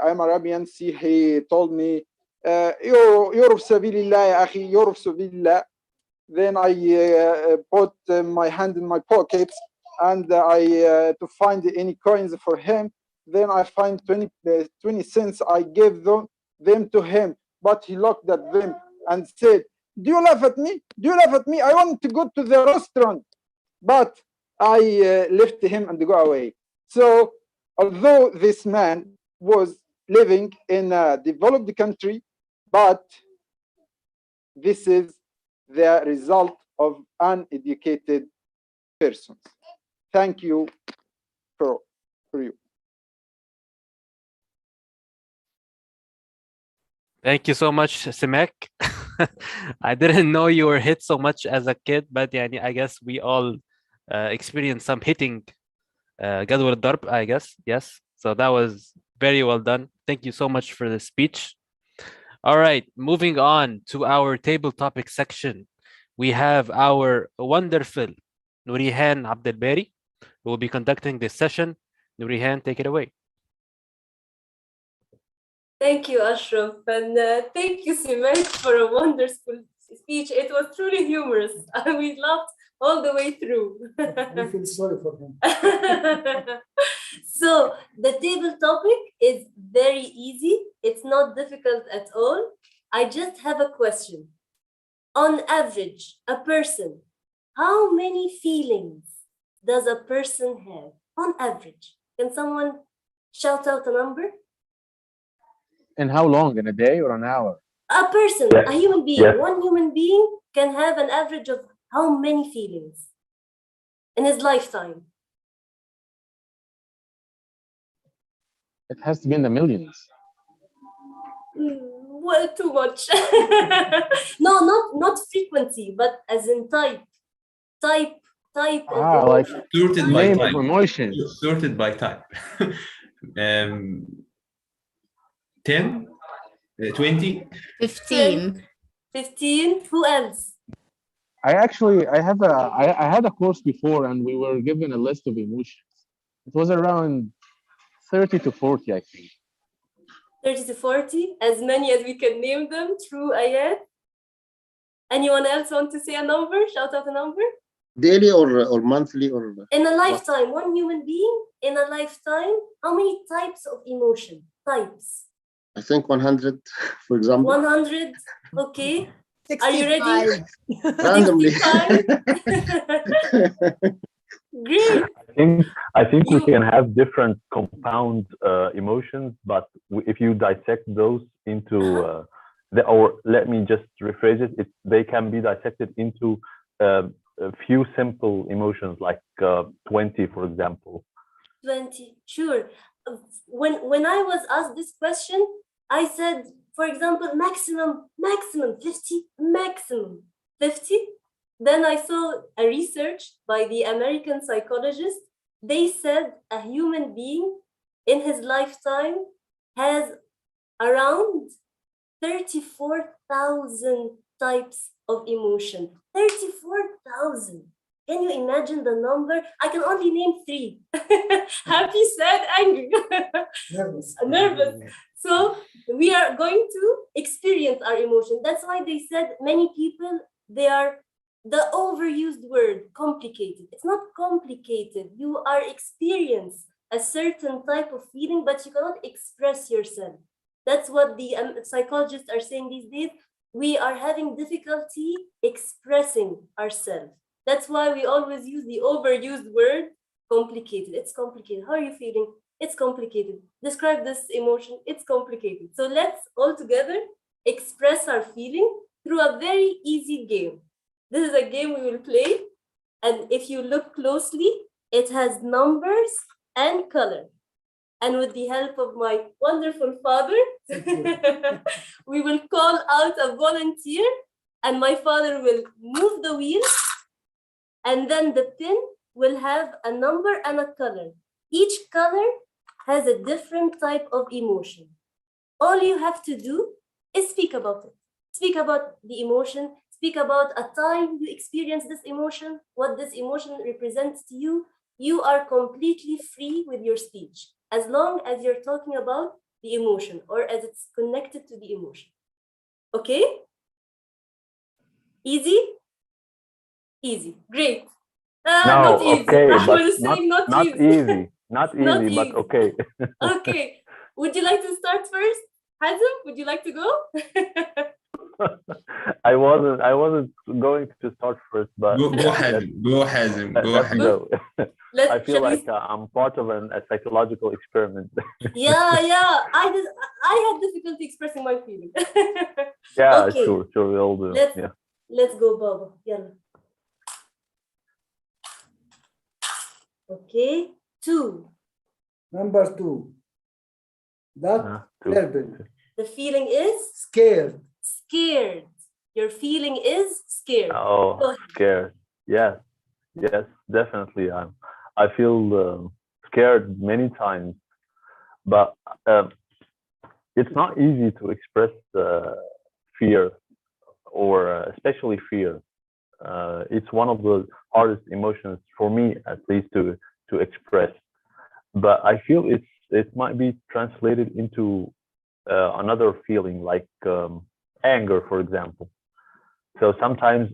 [SPEAKER 15] I'm Arabian. See, he told me, euro في سبيل الله يا أخي, euro في سبيل الله. Then I put my hand in my pockets and I to find any coins for him. Then I find 20 cents. I gave them to him, but he looked at them and said, do you laugh at me? Do you laugh at me? I want to go to the restaurant. But I left him and go away. So although this man was living in a developed country, but this is the result of uneducated persons. Thank you for you.
[SPEAKER 1] Thank you so much, Semek. I didn't know you were hit so much as a kid, but yeah, I guess we all experienced some hitting. جدول الضرب, I guess. Yes. So that was Very well done. Thank you so much for the speech. All right, moving on to our table topic section. We have our wonderful Nurihan Abdelbari, who will be conducting this session. Nurihan, take it away.
[SPEAKER 5] Thank you, Ashraf, and thank you, Semek, for a wonderful speech. It was truly humorous. We laughed all the way through.
[SPEAKER 16] We feel sorry for him.
[SPEAKER 5] So the table topic is very easy. It's not difficult at all. I just have a question. On average, a person, how many feelings does a person have? On average, can someone shout out a number?
[SPEAKER 3] And how long? In a day or an hour?
[SPEAKER 5] A person,
[SPEAKER 13] Yes.
[SPEAKER 5] a human being,
[SPEAKER 13] Yes.
[SPEAKER 5] one human being can have an average of how many feelings in his lifetime?
[SPEAKER 3] It has to be in the millions.
[SPEAKER 5] Well, too much. No, not frequency, but as in type of
[SPEAKER 3] Like
[SPEAKER 2] Sorted by
[SPEAKER 3] name
[SPEAKER 2] type.
[SPEAKER 3] of emotions.
[SPEAKER 2] Sorted by type. 10, 20.
[SPEAKER 14] 15.
[SPEAKER 5] 15. Who else?
[SPEAKER 3] I had a course before and we were given a list of emotions. It was around 30 to 40, I think.
[SPEAKER 5] 30 to 40, as many as we can name them. True, Ayat. Anyone else want to say a number? Shout out a number.
[SPEAKER 11] Daily or monthly or
[SPEAKER 5] In a lifetime, one human being in a lifetime, how many types of emotion? Types.
[SPEAKER 11] I think 100, for example.
[SPEAKER 5] 100. Okay. Are you ready?
[SPEAKER 11] Randomly.
[SPEAKER 5] 65. Great.
[SPEAKER 13] I think we can have different compound emotions, but if you dissect those into or let me just rephrase it, they can be dissected into a few simple emotions, like 20, for example.
[SPEAKER 5] 20, sure. When I was asked this question, I said, for example, maximum 50, maximum 50. Then I saw a research by the American psychologist. They said a human being in his lifetime has around 34,000 types of emotion. 34,000. Can you imagine the number? I can only name 3. Happy, sad, angry. Nervous. So we are going to experience our emotion. That's why they said many people, they are the overused word, complicated. It's not complicated. You are experiencing a certain type of feeling, but you cannot express yourself. That's what the psychologists are saying these days. We are having difficulty expressing ourselves. That's why we always use the overused word, complicated. It's complicated. How are you feeling? It's complicated. Describe this emotion. It's complicated. So let's all together express our feeling through a very easy game. This is a game we will play. And if you look closely, it has numbers and color. And with the help of my wonderful father, we will call out a volunteer and my father will move the wheel, and then the pin will have a number and a color. Each color has a different type of emotion. All you have to do is speak about it. Speak about the emotion, speak about a time you experienced this emotion, what this emotion represents to you. You are completely free with your speech, as long as you're talking about the emotion or as it's connected to the emotion. Okay? Easy? Easy. Great.
[SPEAKER 13] No,
[SPEAKER 5] not easy.
[SPEAKER 13] okay,
[SPEAKER 5] I
[SPEAKER 13] but
[SPEAKER 5] was saying not easy.
[SPEAKER 13] easy. Not
[SPEAKER 5] Not
[SPEAKER 13] easy, but
[SPEAKER 5] easy.
[SPEAKER 13] okay.
[SPEAKER 5] Okay. Would you like to start first? Hazem, would you like to go?
[SPEAKER 13] I wasn't going to start first, but
[SPEAKER 2] Go Hazem. Go
[SPEAKER 13] let's
[SPEAKER 2] Hazem.
[SPEAKER 13] go. I feel
[SPEAKER 5] shall we-
[SPEAKER 13] like I'm part of a psychological experiment.
[SPEAKER 5] Yeah. I had difficulty expressing my feeling.
[SPEAKER 13] Yeah,
[SPEAKER 5] Okay.
[SPEAKER 13] sure, we all do.
[SPEAKER 5] Let's
[SPEAKER 13] Yeah.
[SPEAKER 5] let's go, Baba. Yalla. Okay. 2.
[SPEAKER 17] Number 2. That
[SPEAKER 13] Two.
[SPEAKER 17] verbal.
[SPEAKER 5] The feeling is
[SPEAKER 17] Scared.
[SPEAKER 5] scared. Your feeling is scared. Go
[SPEAKER 13] Oh,
[SPEAKER 5] ahead.
[SPEAKER 13] scared. Yes, definitely. I feel scared many times, but it's not easy to express fear, or especially fear. It's one of the hardest emotions for me, at least, to express. But I feel it might be translated into another feeling, like anger, for example. So sometimes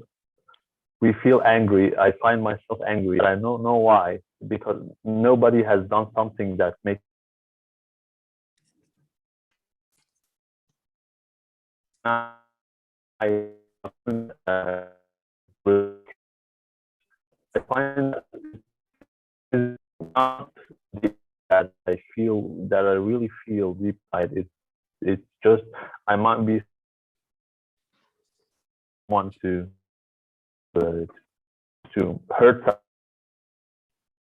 [SPEAKER 13] we feel angry. I find myself angry. I don't know why, because nobody has done something that makes I find that it's not that I feel, that I really feel deep inside. It's just I might be want to hurt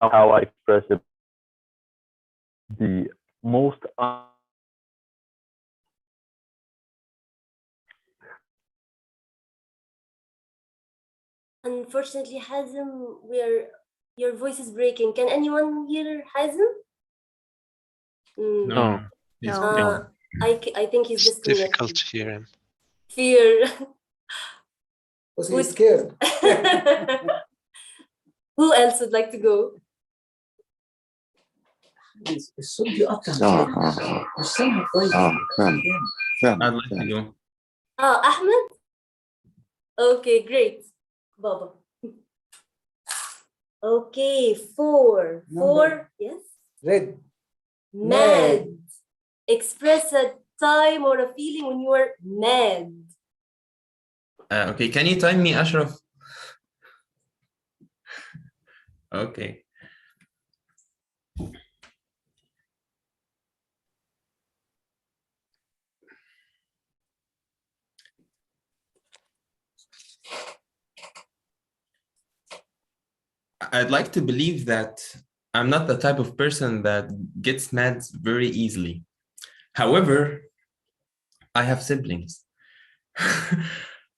[SPEAKER 13] how I express it. The most
[SPEAKER 5] Unfortunately, Hazem, your voice is breaking. Can anyone hear Hazem?
[SPEAKER 1] No.
[SPEAKER 5] I think he's
[SPEAKER 18] It's
[SPEAKER 5] disconnected.
[SPEAKER 18] difficult to hear him.
[SPEAKER 5] Fear.
[SPEAKER 17] Was he scared?
[SPEAKER 5] Who else would like to go?
[SPEAKER 2] I'd like to go.
[SPEAKER 5] Ahmed? Okay, great. Baba. Okay, four. Four, yes?
[SPEAKER 17] Red.
[SPEAKER 5] Mad. Express a time or a feeling when you are mad.
[SPEAKER 2] Okay, can you time me, Ashraf? Okay. I'd like to believe that I'm not the type of person that gets mad very easily. However, I have siblings.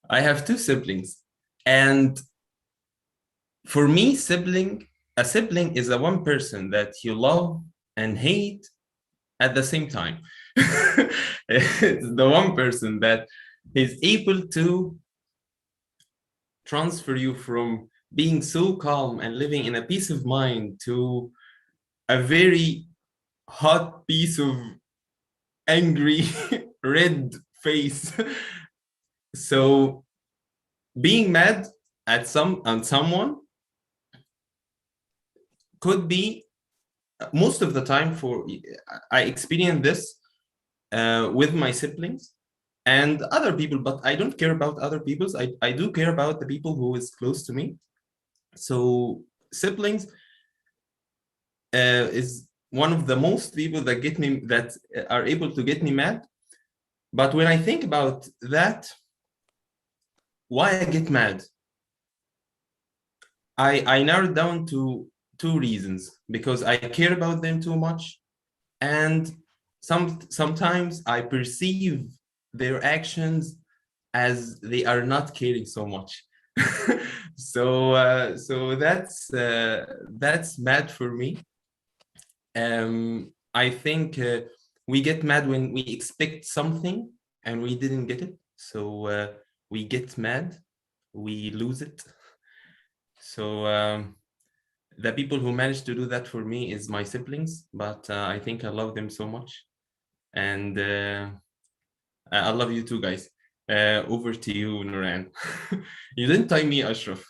[SPEAKER 2] I have two siblings. And for me, a sibling is the one person that you love and hate at the same time. It's the one person that is able to transfer you from being so calm and living in a peace of mind to a very hot piece of angry red face. So being mad at someone could be, most of the time, I experience this with my siblings and other people, but I don't care about other people's. I do care about the people who is close to me. So siblings is one of the most people that are able to get me mad. But when I think about that, why I get mad, I narrowed down to two reasons: because I care about them too much, and sometimes I perceive their actions as they are not caring so much. So that's mad for me. I think we get mad when we expect something and we didn't get it. So we get mad, we lose it. So the people who managed to do that for me is my siblings, but I think I love them so much. And I love you too, guys. Over to you, Nuran. You didn't time me, Ashraf.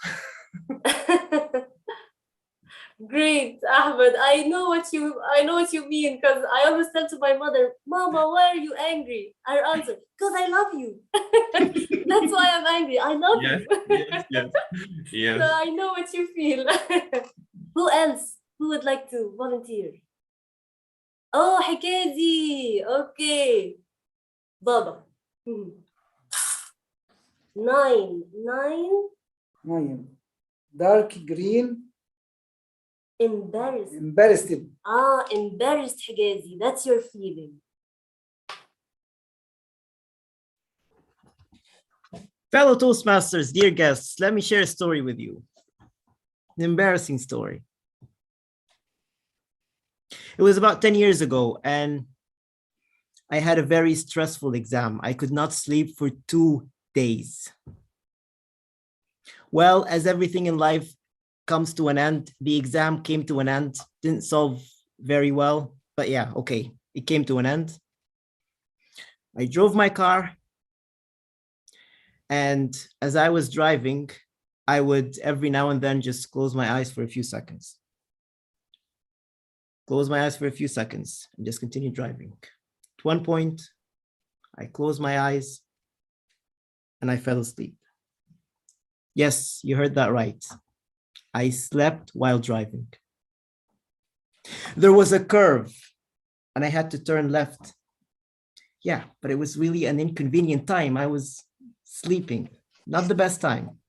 [SPEAKER 5] Great, Ahmed. I know what you mean, because I always tell to my mother, Mama, why are you angry? Her answer, because I love you. That's why I'm angry. I love you.
[SPEAKER 2] Yes.
[SPEAKER 5] So I know what you feel. Who else? Who would like to volunteer? Oh, Hikazi. Okay. Baba. 9.
[SPEAKER 17] Dark green.
[SPEAKER 5] Embarrassed.
[SPEAKER 17] Embarrassed.
[SPEAKER 5] Embarrassed, Higazi. That's your feeling.
[SPEAKER 8] Fellow Toastmasters, dear guests, let me share a story with you. An embarrassing story. It was about 10 years ago, and I had a very stressful exam. I could not sleep for 2 days. Well, as everything in life comes to an end, the exam came to an end. Didn't solve very well, but yeah, okay, it came to an end. I drove my car, and as I was driving, I would every now and then just close my eyes for a few seconds. Close my eyes for a few seconds and just continue driving. At one point, I closed my eyes and I fell asleep. Yes, you heard that right. I slept while driving. There was a curve and I had to turn left. Yeah, but it was really an inconvenient time. I was sleeping, not the best time.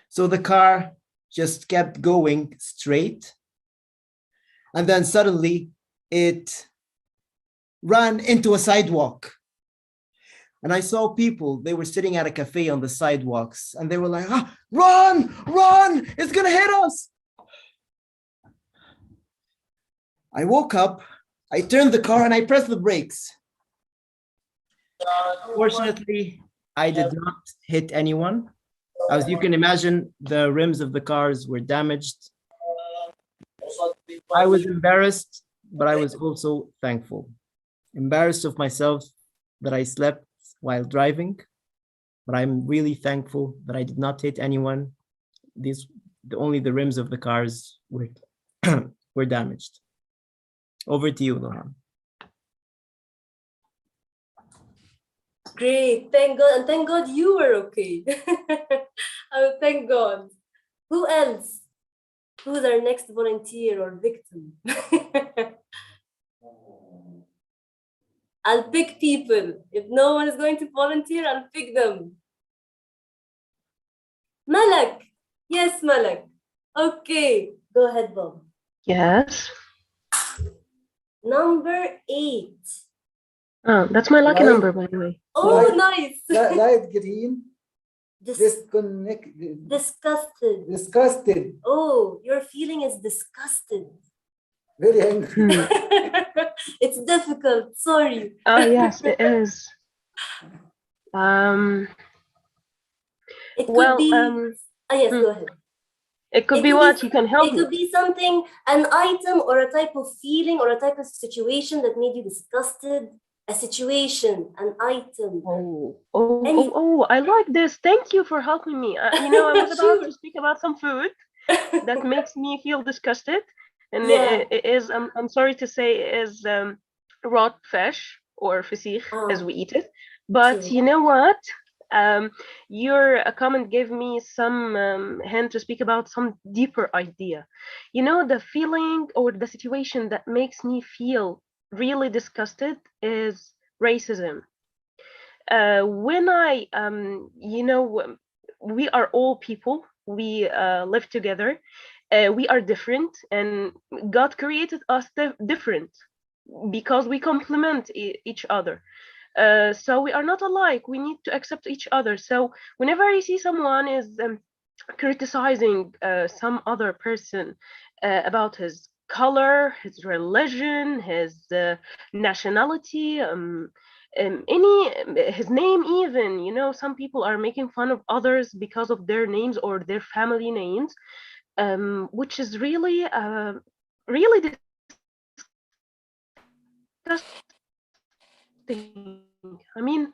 [SPEAKER 8] So the car just kept going straight. And then suddenly it ran into a sidewalk. And I saw people, they were sitting at a cafe on the sidewalks and they were like, ah, run, run, it's gonna hit us. I woke up, I turned the car and I pressed the brakes. Fortunately, I did not hit anyone. As you can imagine, the rims of the cars were damaged. I was embarrassed, but I was also thankful. Embarrassed of myself that I slept while driving, but I'm really thankful that I did not hit anyone. Only the rims of the cars were, were damaged. Over to you, Nohan.
[SPEAKER 5] Great, thank God, and thank God you were okay. Oh, thank God. Who else? Who's our next volunteer or victim? I'll pick people. If no one is going to volunteer, I'll pick them. Malak. Yes, Malak. Okay, go ahead, Bob.
[SPEAKER 7] Yes.
[SPEAKER 5] Number 8.
[SPEAKER 7] Oh, that's my lucky
[SPEAKER 17] Light-
[SPEAKER 7] number, by the way.
[SPEAKER 5] Oh,
[SPEAKER 17] Light-
[SPEAKER 5] nice.
[SPEAKER 17] Light green. Disconnect.
[SPEAKER 5] Disgusted.
[SPEAKER 17] Disgusted.
[SPEAKER 5] Oh, your feeling is disgusted.
[SPEAKER 17] Very angry.
[SPEAKER 5] It's difficult. Sorry.
[SPEAKER 7] Oh, yes, it is.
[SPEAKER 5] It could
[SPEAKER 7] Well,
[SPEAKER 5] be. Yes, go ahead.
[SPEAKER 7] It could be what? You can help
[SPEAKER 5] It
[SPEAKER 7] me.
[SPEAKER 5] could be something, an item or a type of feeling or a type of situation that made you disgusted. A situation, an item.
[SPEAKER 7] Oh, I like this. Thank you for helping me. I was about to speak about some food that makes me feel disgusted. And
[SPEAKER 5] Yeah.
[SPEAKER 7] it is, I'm sorry to say, it is raw fish or فسيخ as we eat it. But you know what? Your comment gave me some hint to speak about some deeper idea. The feeling or the situation that makes me feel really disgusted is racism. When we are all people, we live together, we are different, and God created us different because we complement each other. So we are not alike. We need to accept each other. So whenever I see someone is criticizing some other person about his color, his religion, his nationality, his name even, some people are making fun of others because of their names or their family names, which is really really disgusting. I mean,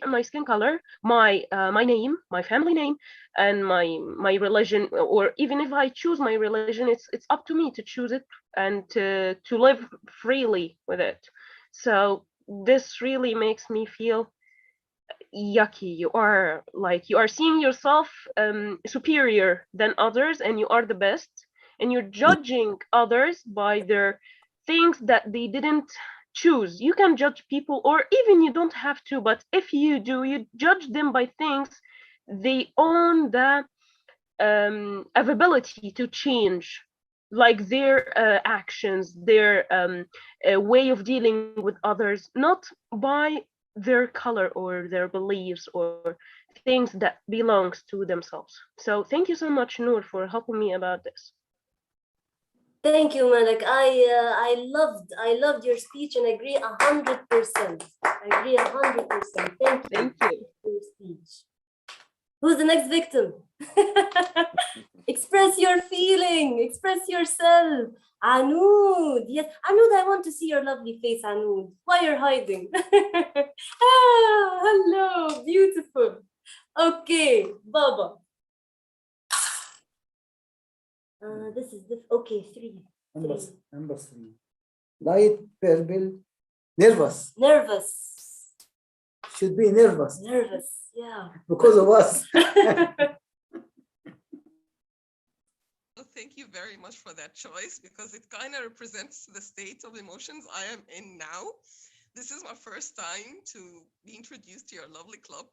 [SPEAKER 7] my skin color, my name, my family name, and my religion, or even if I choose my religion, it's up to me to choose it and to live freely with it. So this really makes me feel yucky. You are seeing yourself superior than others, and you are the best, and you're judging others by their things that they didn't choose. You can judge people, or even you don't have to, but if you do, you judge them by things they own the ability to change, like their actions, their way of dealing with others, not by their color or their beliefs or things that belongs to themselves. So thank you so much, Noor, for helping me about this.
[SPEAKER 5] Thank you, Malak. I loved your speech and agree 100%. I agree 100%. Thank you for your speech. Who's the next victim? Express your feeling. Express yourself. Anud. Yes, Anud, I want to see your lovely face, Anud. Why you're hiding? Hello. Beautiful. Okay, Baba. This is okay, three.
[SPEAKER 17] Number three. Light purple. Nervous.
[SPEAKER 5] Nervous.
[SPEAKER 17] Should be nervous.
[SPEAKER 5] Nervous, yeah.
[SPEAKER 17] Because of us.
[SPEAKER 18] Thank you very much for that choice, because it kind of represents the state of emotions I am in now. This is my first time to be introduced to your lovely club.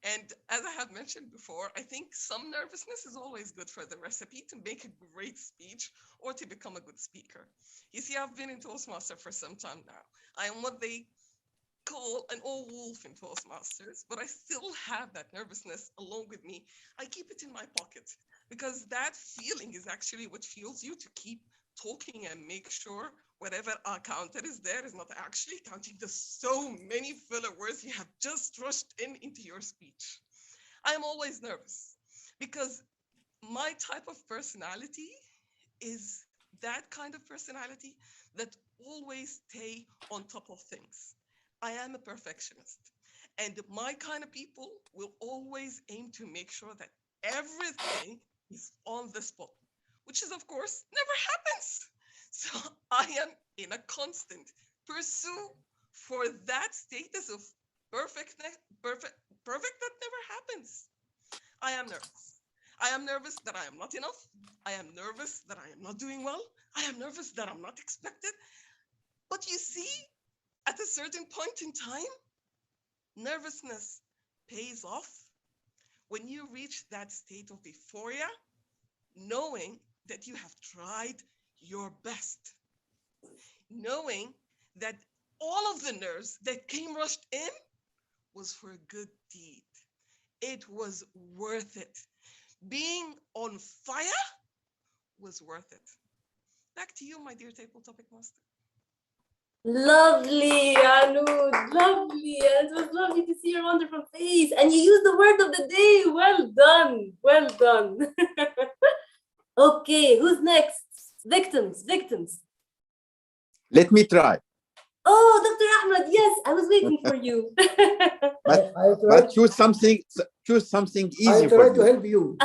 [SPEAKER 18] And as I have mentioned before, I think some nervousness is always good for the recipe to make a great speech or to become a good speaker. You see, I've been in Toastmaster for some time now. I am what they call an old wolf in Toastmasters, but I still have that nervousness along with me. I keep it in my pocket because that feeling is actually what fuels you to keep talking and make sure whatever counter is there is not actually counting the so many filler words you have just rushed into your speech. I am always nervous because my type of personality is that kind of personality that always stay on top of things. I am a perfectionist, and my kind of people will always aim to make sure that everything is on the spot, which is, of course, never happens. So I am in a constant pursuit for that status of perfect that never happens. I am nervous. I am nervous that I am not enough. I am nervous that I am not doing well. I am nervous that I'm not expected. But you see, at a certain point in time, nervousness pays off when you reach that state of euphoria, knowing that you have tried your best, knowing that all of the nerves that came rushed in was for a good deed. It was worth it. Being on fire was worth it. Back to you, my dear table topic master.
[SPEAKER 5] Lovely, Anud, lovely. And it was lovely to see your wonderful face. And you used the word of the day. Well done, well done. Okay, who's next? Victims.
[SPEAKER 10] Let me try.
[SPEAKER 5] Oh, Dr. Ahmed, yes, I was waiting for you.
[SPEAKER 10] But choose something easy
[SPEAKER 17] I
[SPEAKER 10] for
[SPEAKER 17] try
[SPEAKER 10] me.
[SPEAKER 17] to help you.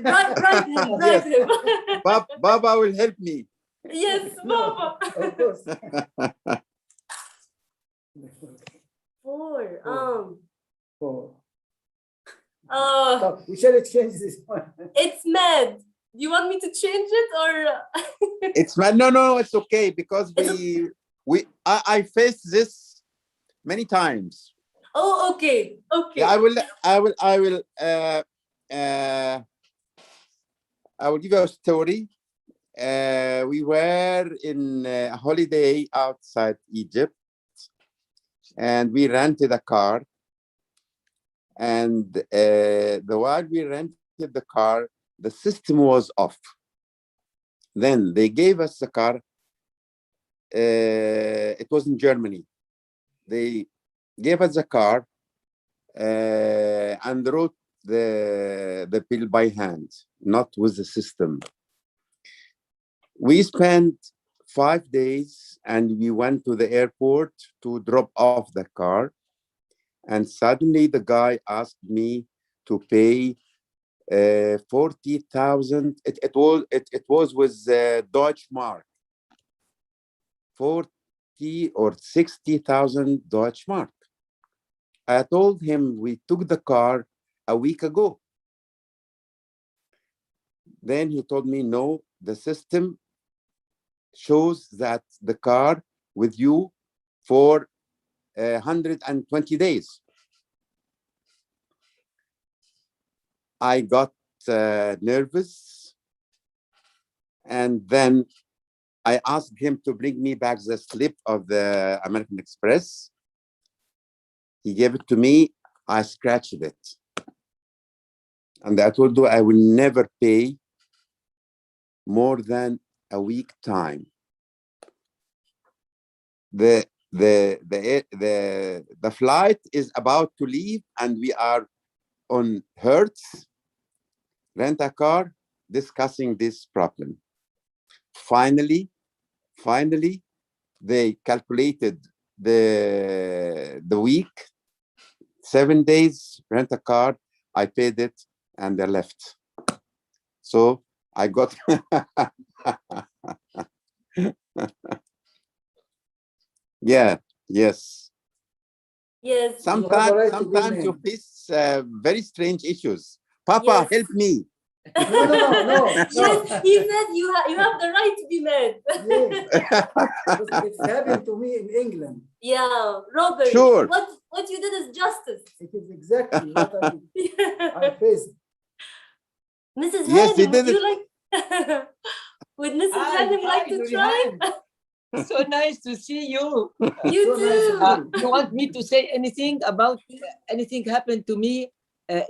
[SPEAKER 5] Bribe him.
[SPEAKER 10] Baba will help me.
[SPEAKER 5] Yes, Baba.
[SPEAKER 17] Of course.
[SPEAKER 5] Four.
[SPEAKER 17] So we shall exchange this one.
[SPEAKER 5] It's mad. Do you want me to change it or?
[SPEAKER 10] It's no, it's okay because I faced this many times.
[SPEAKER 5] Oh, okay.
[SPEAKER 10] Yeah, I will give you a story. We were in a holiday outside Egypt, and we rented a car. And while we rented the car, the system was off. Then they gave us the car. It was in Germany. They gave us the car and wrote the bill by hand, not with the system. We spent 5 days and we went to the airport to drop off the car. And suddenly the guy asked me to pay 40,000. It was with Deutsche Mark. 40 or 60,000 Deutsche Mark. I told him we took the car a week ago. Then he told me, no, the system shows that the car with you for 120 days. I got nervous, and then I asked him to bring me back the slip of the American Express. He gave it to me. I scratched it. And I told him I will never pay more than a week time. The flight is about to leave, and we are on Hertz rent a car discussing this problem. Finally, they calculated the week, 7 days, rent a car. I paid it, and they left. So I got. Yeah. Yes.
[SPEAKER 5] Yes.
[SPEAKER 10] Sometimes you face very strange issues. Papa,
[SPEAKER 5] Yes.
[SPEAKER 10] help me.
[SPEAKER 17] No.
[SPEAKER 5] Yes, he said you have the right to be mad.
[SPEAKER 17] It's happened to me in England.
[SPEAKER 5] Yeah, robbery.
[SPEAKER 10] Sure.
[SPEAKER 5] What you did is justice.
[SPEAKER 17] It is exactly what I faced.
[SPEAKER 5] Mrs.
[SPEAKER 10] Yes, they
[SPEAKER 5] Hanim,
[SPEAKER 10] did
[SPEAKER 5] would you
[SPEAKER 10] it.
[SPEAKER 5] like would Mrs. Hanim like to try?
[SPEAKER 19] So nice to see you.
[SPEAKER 5] You too.
[SPEAKER 19] You want me to say anything about anything happened to me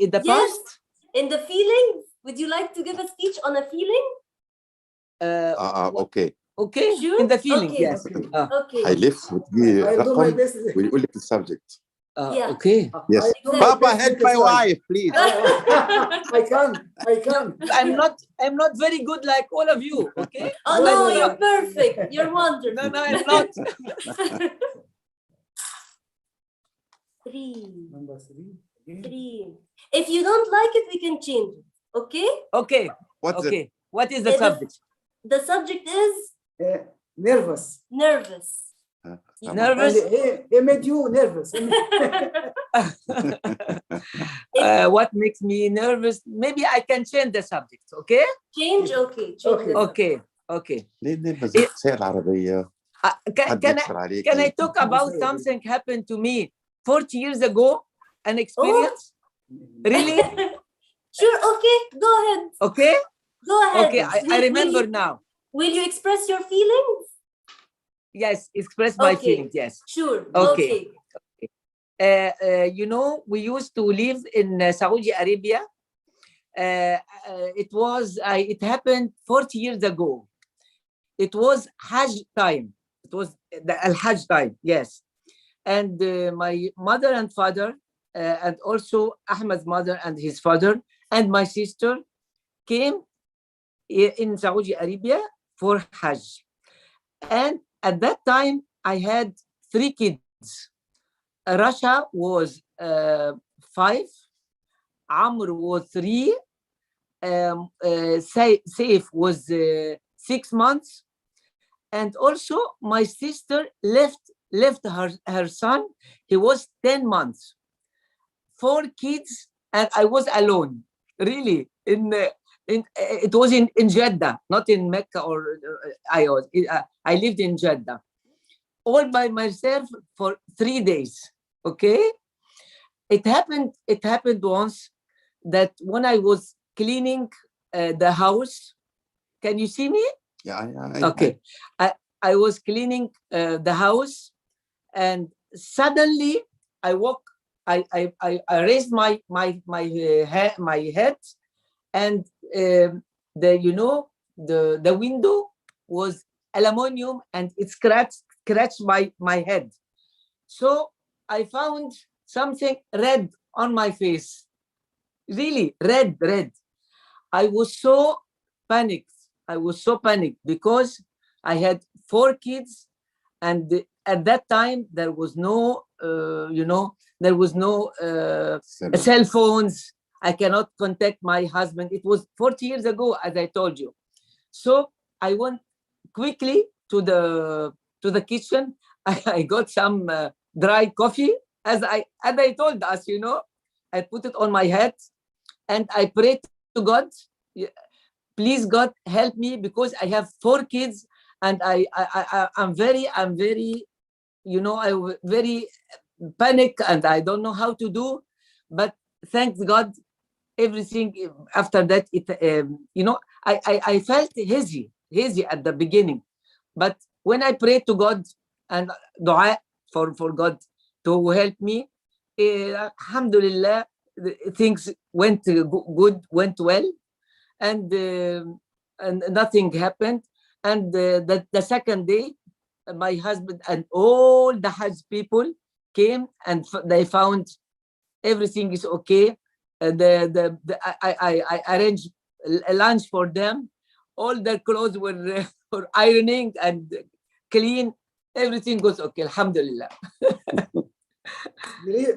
[SPEAKER 19] in the
[SPEAKER 5] Yes.
[SPEAKER 19] past?
[SPEAKER 5] In the feelings, would you like to give a speech on a feeling?
[SPEAKER 10] Okay.
[SPEAKER 19] Okay.
[SPEAKER 5] Sure.
[SPEAKER 19] In the feeling,
[SPEAKER 5] Okay.
[SPEAKER 19] yes.
[SPEAKER 5] Okay.
[SPEAKER 10] هيلف وتجي
[SPEAKER 17] I'll do my
[SPEAKER 10] رقم
[SPEAKER 17] best.
[SPEAKER 10] ويقول لك السبجكت.
[SPEAKER 5] Yeah.
[SPEAKER 19] Okay.
[SPEAKER 10] Yes.
[SPEAKER 17] I'll do my
[SPEAKER 10] Papa,
[SPEAKER 17] best
[SPEAKER 10] help
[SPEAKER 17] next
[SPEAKER 10] my
[SPEAKER 17] time.
[SPEAKER 10] wife, please.
[SPEAKER 17] I can.
[SPEAKER 19] I'm not very good like all of you. Okay.
[SPEAKER 5] Oh no, you're perfect. You're wonderful.
[SPEAKER 19] No, I'm not.
[SPEAKER 17] Number three.
[SPEAKER 5] Three. If you don't like it, we can change it. Okay?
[SPEAKER 19] Okay.
[SPEAKER 10] What's
[SPEAKER 19] okay.
[SPEAKER 10] it?
[SPEAKER 19] What is the
[SPEAKER 5] And
[SPEAKER 19] subject?
[SPEAKER 5] The subject is
[SPEAKER 17] Nervous.
[SPEAKER 5] nervous.
[SPEAKER 19] Nervous?
[SPEAKER 17] And he made you nervous.
[SPEAKER 19] What makes me nervous? Maybe I can change the subject. Okay?
[SPEAKER 5] Change? Okay. Change the subject.
[SPEAKER 19] Okay.
[SPEAKER 10] ليه بزيادة العربية؟
[SPEAKER 19] Can I talk about something happened to me 40 years ago? An experience? Really?
[SPEAKER 5] Sure. Okay. Go ahead.
[SPEAKER 19] Okay?
[SPEAKER 5] Go ahead.
[SPEAKER 19] Okay. I remember now.
[SPEAKER 5] Will you express your feelings?
[SPEAKER 19] Yes, express my
[SPEAKER 5] Okay.
[SPEAKER 19] feelings. Yes.
[SPEAKER 5] Sure.
[SPEAKER 19] Okay. You know, we used to live in Saudi Arabia. It happened 40 years ago. It was Hajj time. It was the Al-Hajj time, yes. And my mother and father, and also Ahmed's mother and his father, and my sister came in Saudi Arabia for Hajj. And at that time, I had 3 kids. Rasha was 5, Amr was 3, Saif was 6 months, and also my sister left her son. He was 10 months. 4 kids, and I was alone. Really, it was in Jeddah, not in Mecca or I lived in Jeddah, all by myself for 3 days. Okay, it happened once that when I was cleaning the house, can you see me?
[SPEAKER 10] Yeah.
[SPEAKER 19] Okay, I was cleaning the house, and suddenly I raised my head, and the window was aluminum, and it scratched my head. So I found something red on my face, really red. I was so panicked. Because I had 4 kids, and at that time there was no cell phones. I cannot contact my husband. It was 40 years ago, as I told you. So I went quickly to the kitchen. I got some dry coffee, as I told us, I put it on my head, and I prayed to God, please God help me, because I have 4 kids, and I'm very I very panic, and I don't know how to do. But thanks God, everything after that, I felt hazy at the beginning, but when I prayed to God and dua for God to help me, alhamdulillah, things went good, went well, and nothing happened. And the second day, my husband and all the Hajj people came, and they found everything is okay. I arranged a lunch for them. All their clothes were for ironing and clean. Everything was okay. Alhamdulillah.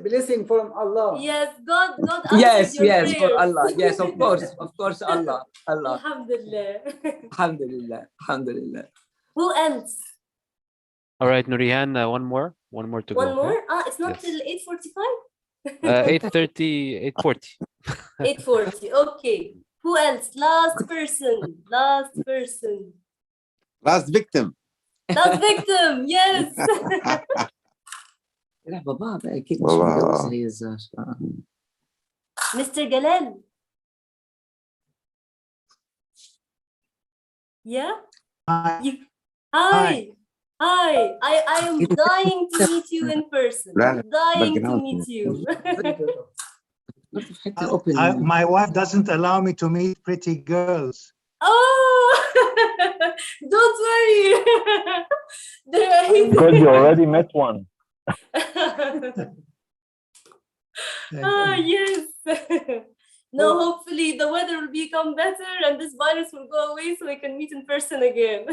[SPEAKER 17] Blessing from Allah.
[SPEAKER 5] Yes, God answered your
[SPEAKER 19] Yes, for
[SPEAKER 5] prayers.
[SPEAKER 19] Allah. Yes, of course, Allah.
[SPEAKER 5] Alhamdulillah.
[SPEAKER 19] Alhamdulillah.
[SPEAKER 5] Who else?
[SPEAKER 1] All right, Nurihan, one more to go.
[SPEAKER 5] One more?
[SPEAKER 1] Okay?
[SPEAKER 5] It's not
[SPEAKER 1] Yes.
[SPEAKER 5] till 8:45?
[SPEAKER 1] 8:30, 8:40.
[SPEAKER 5] 8:40. Okay. Who else? Last person. Last person.
[SPEAKER 10] Last victim.
[SPEAKER 5] Last victim. Yes. Mr. Galal. Yeah?
[SPEAKER 16] Hi.
[SPEAKER 5] Hi. Hi. I am dying to meet you in person. Dying to meet you.
[SPEAKER 16] My wife doesn't allow me to meet pretty girls.
[SPEAKER 5] Oh, don't worry.
[SPEAKER 13] Because you already met one.
[SPEAKER 5] Yes. No, hopefully the weather will become better and this virus will go away so we can meet in person again.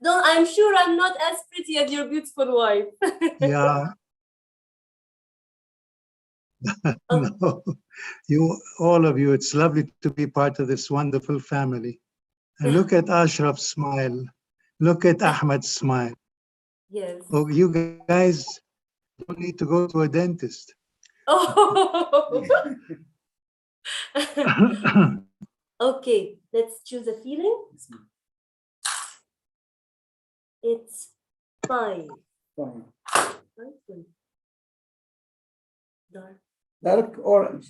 [SPEAKER 5] I'm sure I'm not as pretty as your beautiful wife.
[SPEAKER 16] Yeah. No, all of you, it's lovely to be part of this wonderful family. And look at Ashraf's smile. Look at Ahmed's smile.
[SPEAKER 5] Yes.
[SPEAKER 16] Oh, you guys don't need to go to a dentist.
[SPEAKER 5] Oh. Okay, let's choose a feeling. It's 5.
[SPEAKER 17] Dark orange.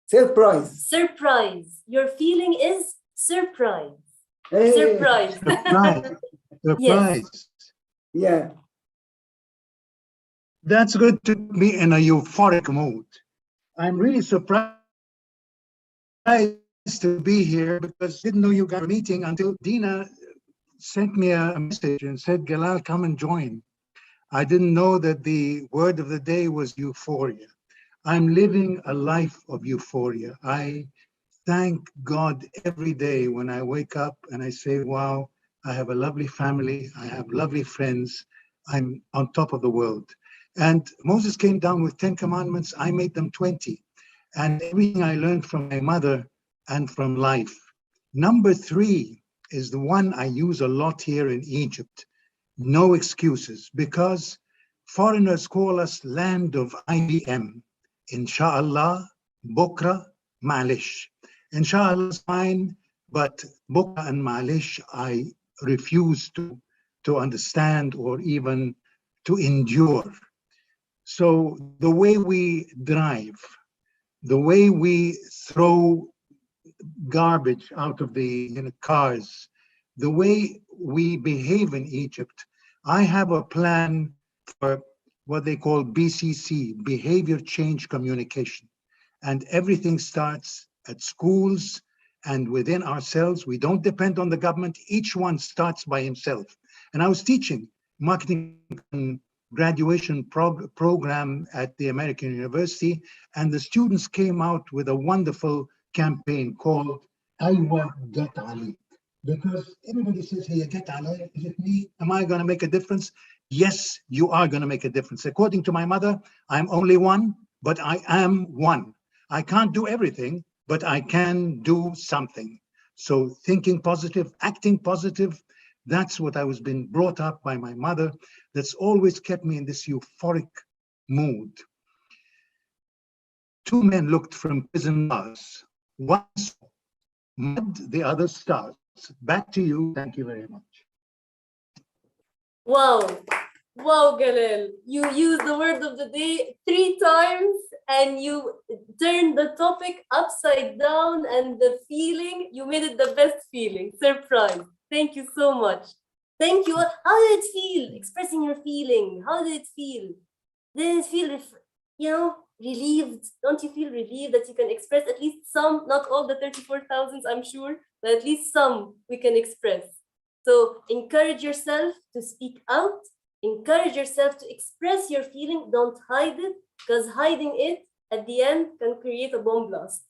[SPEAKER 17] Surprise.
[SPEAKER 5] Surprise. Your feeling is surprise.
[SPEAKER 17] Hey.
[SPEAKER 5] Surprise.
[SPEAKER 16] Surprise.
[SPEAKER 5] Yes.
[SPEAKER 17] Yeah.
[SPEAKER 16] That's good to be in a euphoric mood. I'm really surprised to be here because I didn't know you guys were meeting until Dina sent me a message and said, Galal, come and join. I didn't know that the word of the day was euphoria. I'm living a life of euphoria. I thank God every day when I wake up and I say, wow, I have a lovely family. I have lovely friends. I'm on top of the world. And Moses came down with 10 commandments. I made them 20. And everything I learned from my mother and from life. Number 3 is the one I use a lot here in Egypt. No excuses, because foreigners call us land of IBM. Inshallah, Bukra, Malish. Inshallah is fine, but Bukra and Malish, I refuse to understand or even to endure. So the way we drive, the way we throw garbage out of the cars, the way we behave in Egypt, I have a plan for what they call BCC, Behavior Change Communication. And everything starts at schools and within ourselves. We don't depend on the government. Each one starts by himself. And I was teaching marketing graduation program at the American University, and the students came out with a wonderful campaign called Aywa Get Ali. Because everybody says, hey, get Ali, is it me? Am I going to make a difference? Yes, you are going to make a difference. According to my mother, I'm only one, but I am one. I can't do everything, but I can do something. So thinking positive, acting positive, that's what I was being brought up by my mother. That's always kept me in this euphoric mood. 2 men looked from prison bars. One saw mud, the other stars. Back to you. Thank you very much.
[SPEAKER 5] Wow. Wow, Galal. You used the word of the day 3 times and you turned the topic upside down, and the feeling, you made it the best feeling. Surprise. Thank you so much. Thank you. How did it feel expressing your feeling? How did it feel? Did it feel, relieved? Don't you feel relieved that you can express at least some, not all the 34,000, I'm sure, but at least some we can express. So encourage yourself to speak out, encourage yourself to express your feeling, don't hide it, because hiding it at the end can create a bomb blast.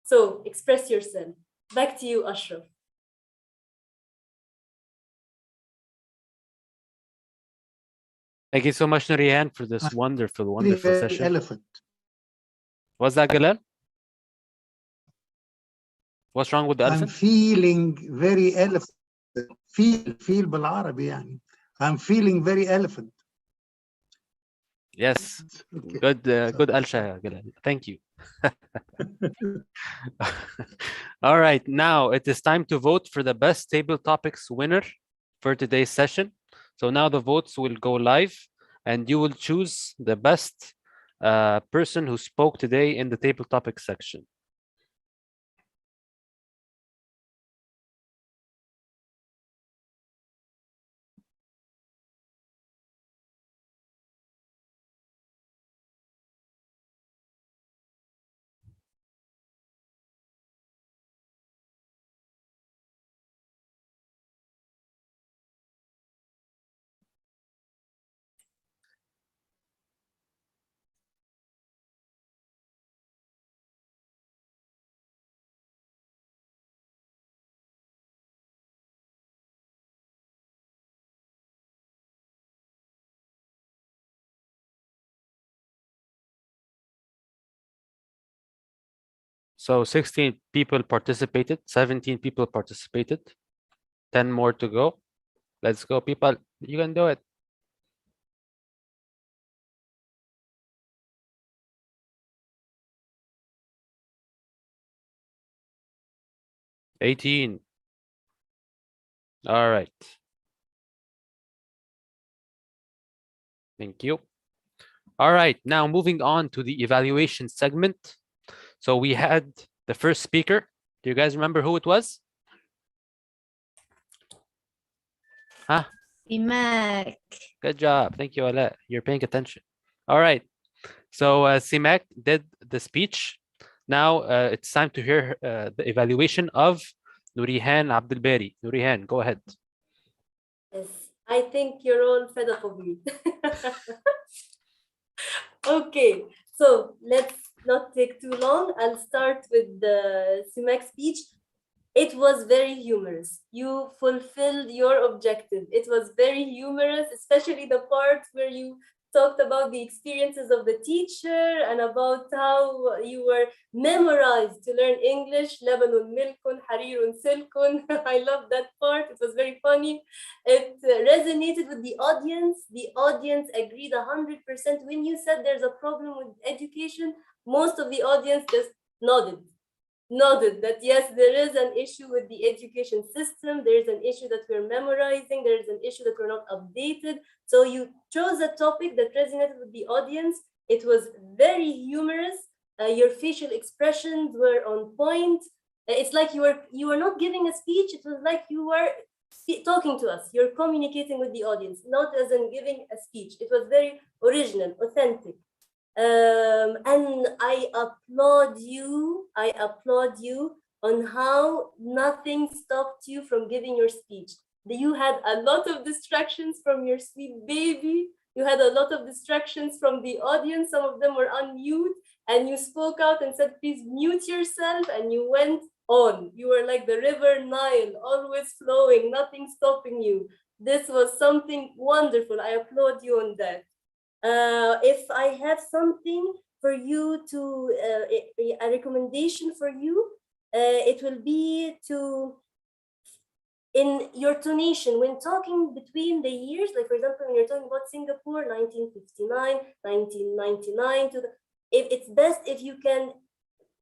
[SPEAKER 5] So express yourself. Back to you, Ashraf.
[SPEAKER 1] Thank you so much, Nurihan, for this wonderful session.
[SPEAKER 16] Elephant.
[SPEAKER 1] What's that, Galal? What's wrong with the
[SPEAKER 16] I'm
[SPEAKER 1] elephant?
[SPEAKER 16] feeling very elephant. Feel بالعربي يعني. I'm feeling very elephant.
[SPEAKER 1] Yes. Good Alsha, Galal. Thank you. All right, now it is time to vote for the best table topics winner for today's session. So now the votes will go live and you will choose the best person who spoke today in the table topics section. So 16 people participated, 17 people participated, 10 more to go. Let's go, people. You can do it. $18. All right. Thank you. All right, now moving on to the evaluation segment. So we had the first speaker. Do you guys remember who it was? Huh?
[SPEAKER 14] Semek.
[SPEAKER 1] Good job. Thank you, Ala. You're paying attention. All right. So Semek did the speech. Now it's time to hear the evaluation of Nurihan Abdelbari. Nurihan, go ahead.
[SPEAKER 5] Yes, I think you're all fed up of me. Okay, so let's not take too long. I'll start with the Semek speech. It was very humorous. You fulfilled your objective. It was very humorous, especially the part where you talked about the experiences of the teacher and about how you were memorized to learn English. Lebanon milkun, harirun silkun. I love that part. It was very funny. It resonated with the audience. The audience agreed 100%. When you said there's a problem with education, most of the audience just nodded that yes, there is an issue with the education system. There's an issue that we're memorizing. There's an issue that we're not updated. So you chose a topic that resonated with the audience. It was very humorous. Your facial expressions were on point. It's like you were not giving a speech. It was like you were talking to us. You're communicating with the audience, not as in giving a speech. It was very original, authentic. And I applaud you on how nothing stopped you from giving your speech. You had a lot of distractions from your sweet baby. You had a lot of distractions from the audience. Some of them were unmute, and you spoke out and said, please mute yourself, and you went on. You were like the river Nile, always flowing, nothing stopping you. This was something wonderful. I applaud you on that. If I have something for you to, a recommendation for you, it will be to, in your tonation, when talking between the years, like for example, when you're talking about Singapore, 1959, 1999, it's best if you can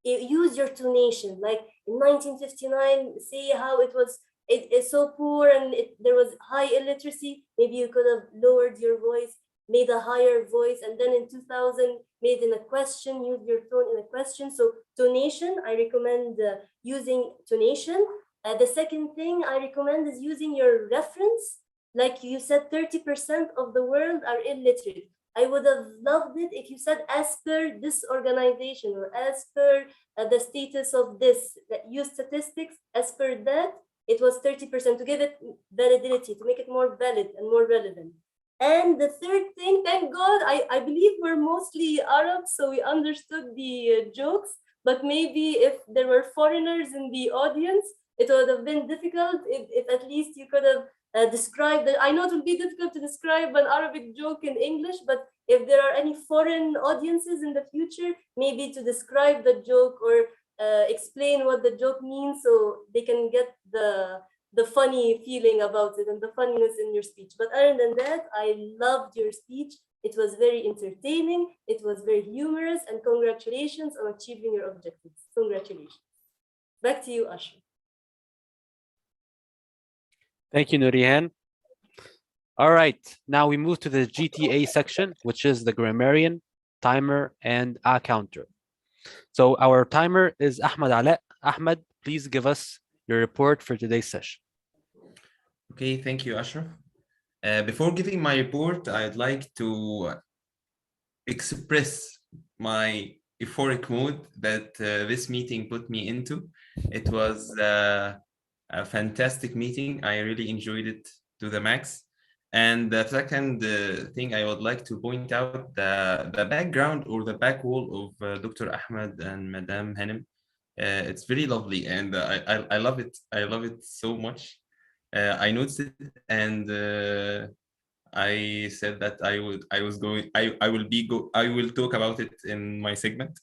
[SPEAKER 5] use your tonation, like in 1959, say how it was, it's so poor and there was high illiteracy, maybe you could have lowered your voice, made a higher voice, and then in 2000 made in a question, use your tone in a question. So tonation, I recommend using tonation. The second thing I recommend is using your reference. Like you said, 30% of the world are illiterate. I would have loved it if you said as per this organization or as per the status of this, that use statistics as per that. It was 30% to give it validity, to make it more valid and more relevant. And the third thing, thank God, I believe we're mostly Arabs, so we understood the jokes, but maybe if there were foreigners in the audience, it would have been difficult if at least you could have described it. I know it would be difficult to describe an Arabic joke in English, but if there are any foreign audiences in the future, maybe to describe the joke or explain what the joke means so they can get the funny feeling about it and the funniness in your speech. But other than that, I loved your speech. It was very entertaining. It was very humorous, and congratulations on achieving your objectives. Congratulations. Back to you, Ashraf.
[SPEAKER 1] Thank you, Nurihan. All right, now we move to the GTA section, which is the grammarian, timer, and a counter. So our timer is Ahmed Ala. Ahmed, please give us your report for today's session.
[SPEAKER 2] Okay, thank you, Ashraf. Before giving my report, I'd like to express my euphoric mood that this meeting put me into. It was a fantastic meeting. I really enjoyed it to the max. And the second thing I would like to point out, the background or the back wall of Dr. Ahmed and Madame Hanem. It's very lovely, and I love it. I love it so much. I noticed it, and I said that I will talk about it in my segment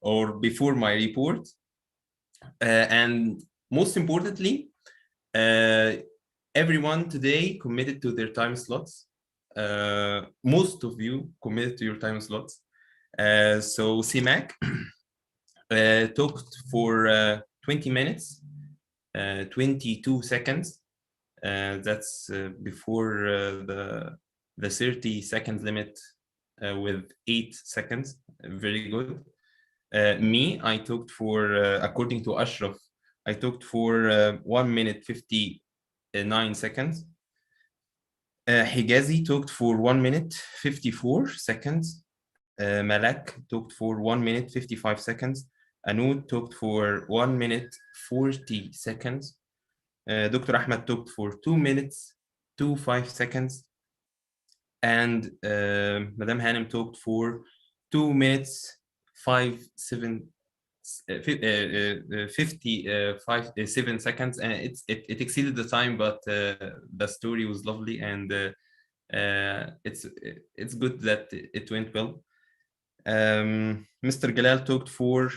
[SPEAKER 2] or before my report. And most importantly, everyone today committed to their time slots. Most of you committed to your time slots. So Semek talked for 20 minutes, 22 seconds. That's before the 30 seconds limit with 8 seconds. Very good. Me, I talked for, according to Ashraf, I talked for 1 minute 59 seconds. Higazi talked for 1 minute 54 seconds. Malak talked for 1 minute 55 seconds. Anoud talked for 1 minute 40 seconds. Dr. Ahmed talked for 2 minutes 25 seconds. And Madame Hanem talked for 2 minutes 57 seconds, and it exceeded the time, but the story was lovely, and it's good that it went well. Mr. Galal talked for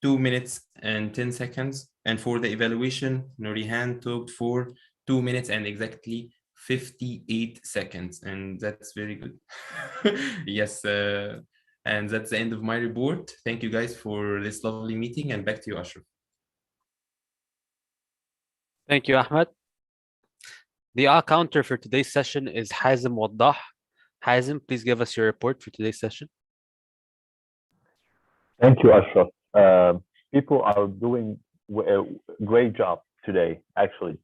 [SPEAKER 2] 2 minutes and 10 seconds, and for the evaluation, Nurihan talked for 2 minutes and exactly 58 seconds, and that's very good. Yes. And that's the end of my report. Thank you guys for this lovely meeting, and back to you, Ashraf.
[SPEAKER 1] Thank you, Ahmed. The A counter for today's session is Hazim Waddah. Hazim, please give us your report for today's session.
[SPEAKER 13] Thank you, Ashraf. People are doing a great job today, actually.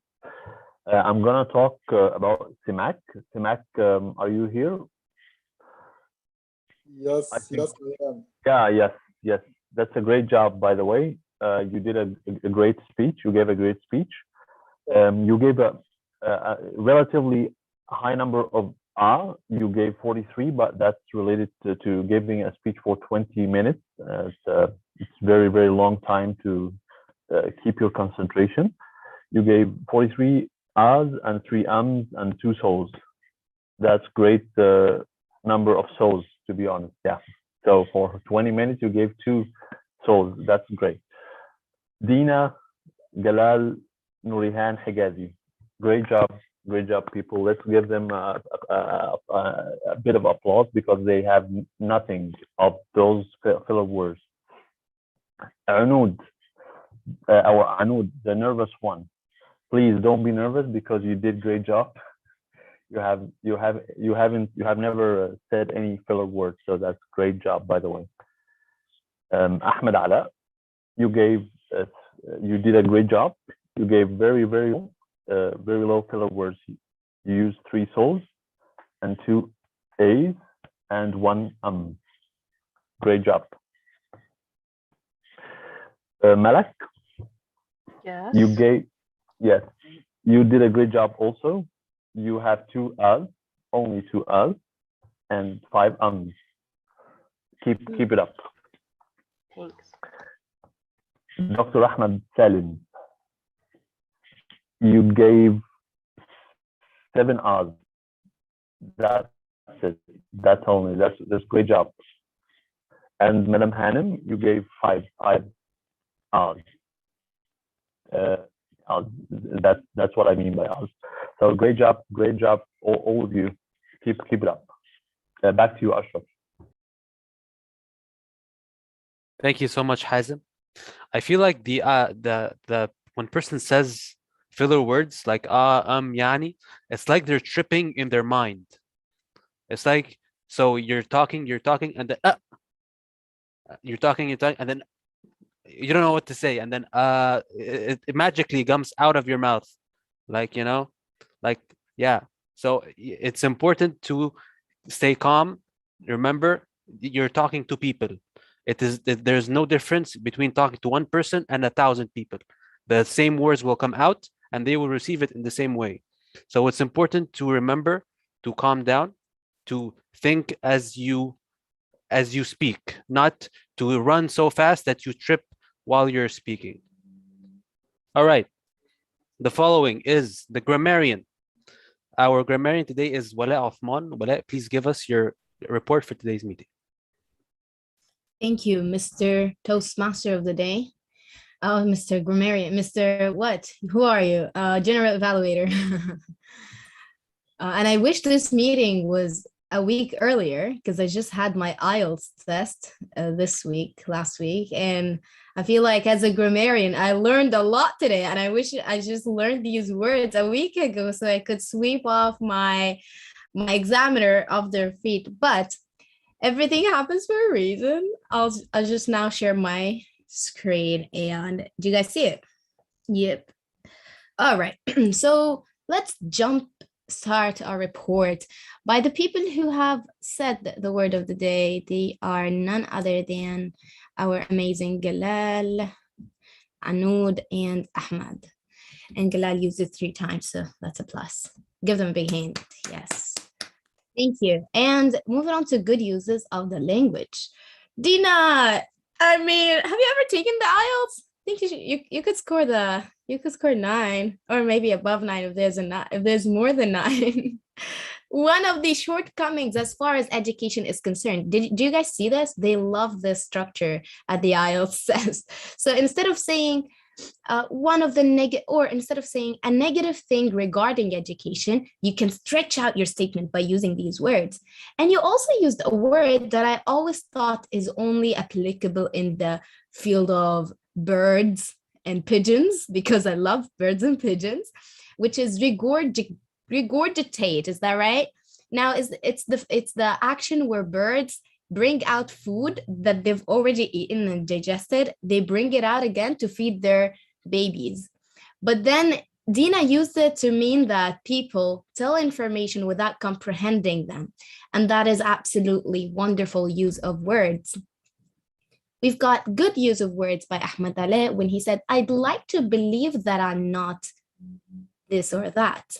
[SPEAKER 13] I'm going to talk about Semek. Semek, are you here?
[SPEAKER 20] Yes, yes, I am.
[SPEAKER 13] Yeah, yes. That's a great job, by the way. You did a great speech. You gave a great speech. You gave a relatively high number of you gave 43, but that's related to giving a speech for 20 minutes. It's very, very long time to keep your concentration. You gave 43 A's and 3 M's and 2 so's. That's great number of so's, to be honest. Yeah. So for 20 minutes, you gave 2 so's. That's great. Dina, Galal, Nurihan, Higazi. Great job, people. Let's give them a bit of applause because they have nothing of those filler words. Anoud, the nervous one. Please don't be nervous because you did great job. You have never said any filler words, so that's great job, by the way. Ahmed Ala, you did a great job. You gave very low filler words. You used 3 so's and 2 A's and 1 Great job. Malak,
[SPEAKER 7] Yes.
[SPEAKER 13] you did a great job also. You have 2 only 2 and 5 Keep it up.
[SPEAKER 7] Thanks.
[SPEAKER 13] Dr. Ahmed Salim, you gave 7 R's. That's it. That's only. That's great job. And Madam Hanem, you gave 5 R's. That's what I mean by R's. So great job, all of you. Keep it up. Back to you, Ashraf.
[SPEAKER 1] Thank you so much, Hazem. I feel like the when person says filler words like yani, it's like they're tripping in their mind. It's like, so you're talking, and then you're talking, and then you don't know what to say, and then it magically comes out of your mouth, like, you know, like, yeah. So it's important to stay calm. Remember, you're talking to people. There's no difference between talking to one person and 1,000 people. The same words will come out and they will receive it in the same way. So it's important to remember to calm down, to think as you speak, not to run so fast that you trip while you're speaking. All right. The following is the grammarian. Our grammarian today is Wala Othman. Wala, please give us your report for today's meeting.
[SPEAKER 14] Thank you, Mr. Toastmaster of the day. Oh, Mr. Grammarian, Mr. What? Who are you? General Evaluator. And I wish this meeting was a week earlier because I just had my IELTS test last week. And I feel like as a grammarian, I learned a lot today. And I wish I just learned these words a week ago so I could sweep off my examiner off their feet. But everything happens for a reason. I'll just now share my screen, and do you guys see it? Yep. All right. So let's start our report by the people who have said the word of the day. They are none other than our amazing Galal, Anoud, and Ahmad. And Galal used it 3 times, so that's a plus. Give them a big hand. Yes. Thank you. And moving on to good uses of the language. Dina, I mean, have you ever taken the IELTS? I think you could score 9 or maybe above 9 if there's more than 9. One of the shortcomings as far as education is concerned. Do you guys see this? They love this structure at the IELTS says. So instead of saying instead of saying a negative thing regarding education, you can stretch out your statement by using these words. And you also used a word that I always thought is only applicable in the field of birds and pigeons, because I love birds and pigeons, which is regurgitate. Is that right? Now it's the action where birds bring out food that they've already eaten and digested. They bring it out again to feed their babies. But then Dina used it to mean that people tell information without comprehending them. And that is absolutely wonderful use of words. We've got good use of words by Ahmed Ali when he said, I'd like to believe that I'm not this or that.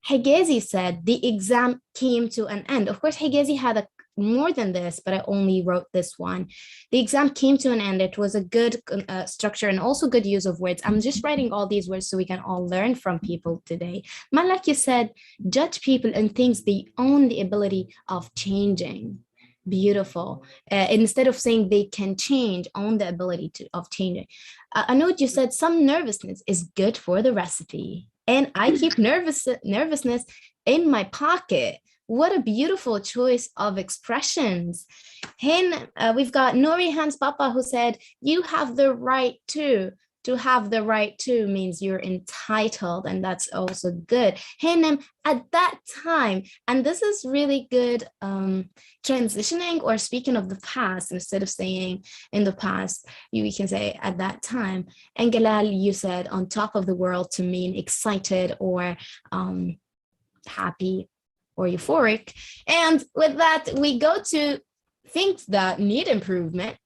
[SPEAKER 14] Higazi said, the exam came to an end. Of course, Higazi had more than this, but I only wrote this one. The exam came to an end. It was a good structure and also good use of words. I'm just writing all these words so we can all learn from people today. Malak, you said, judge people and things they own the ability of changing. Beautiful. Instead of saying they can change, own the ability of changing. Anoud, you said some nervousness is good for the recipe. And I keep nervousness in my pocket. What a beautiful choice of expressions. Then we've got Nori Hans Papa who said, you have the right to. To have the right to means you're entitled, and that's also good. Hanem, at that time, and this is really good transitioning or speaking of the past, instead of saying in the past, you can say at that time. And Galal, you said on top of the world to mean excited or happy. or euphoric. And with that, we go to things that need improvement.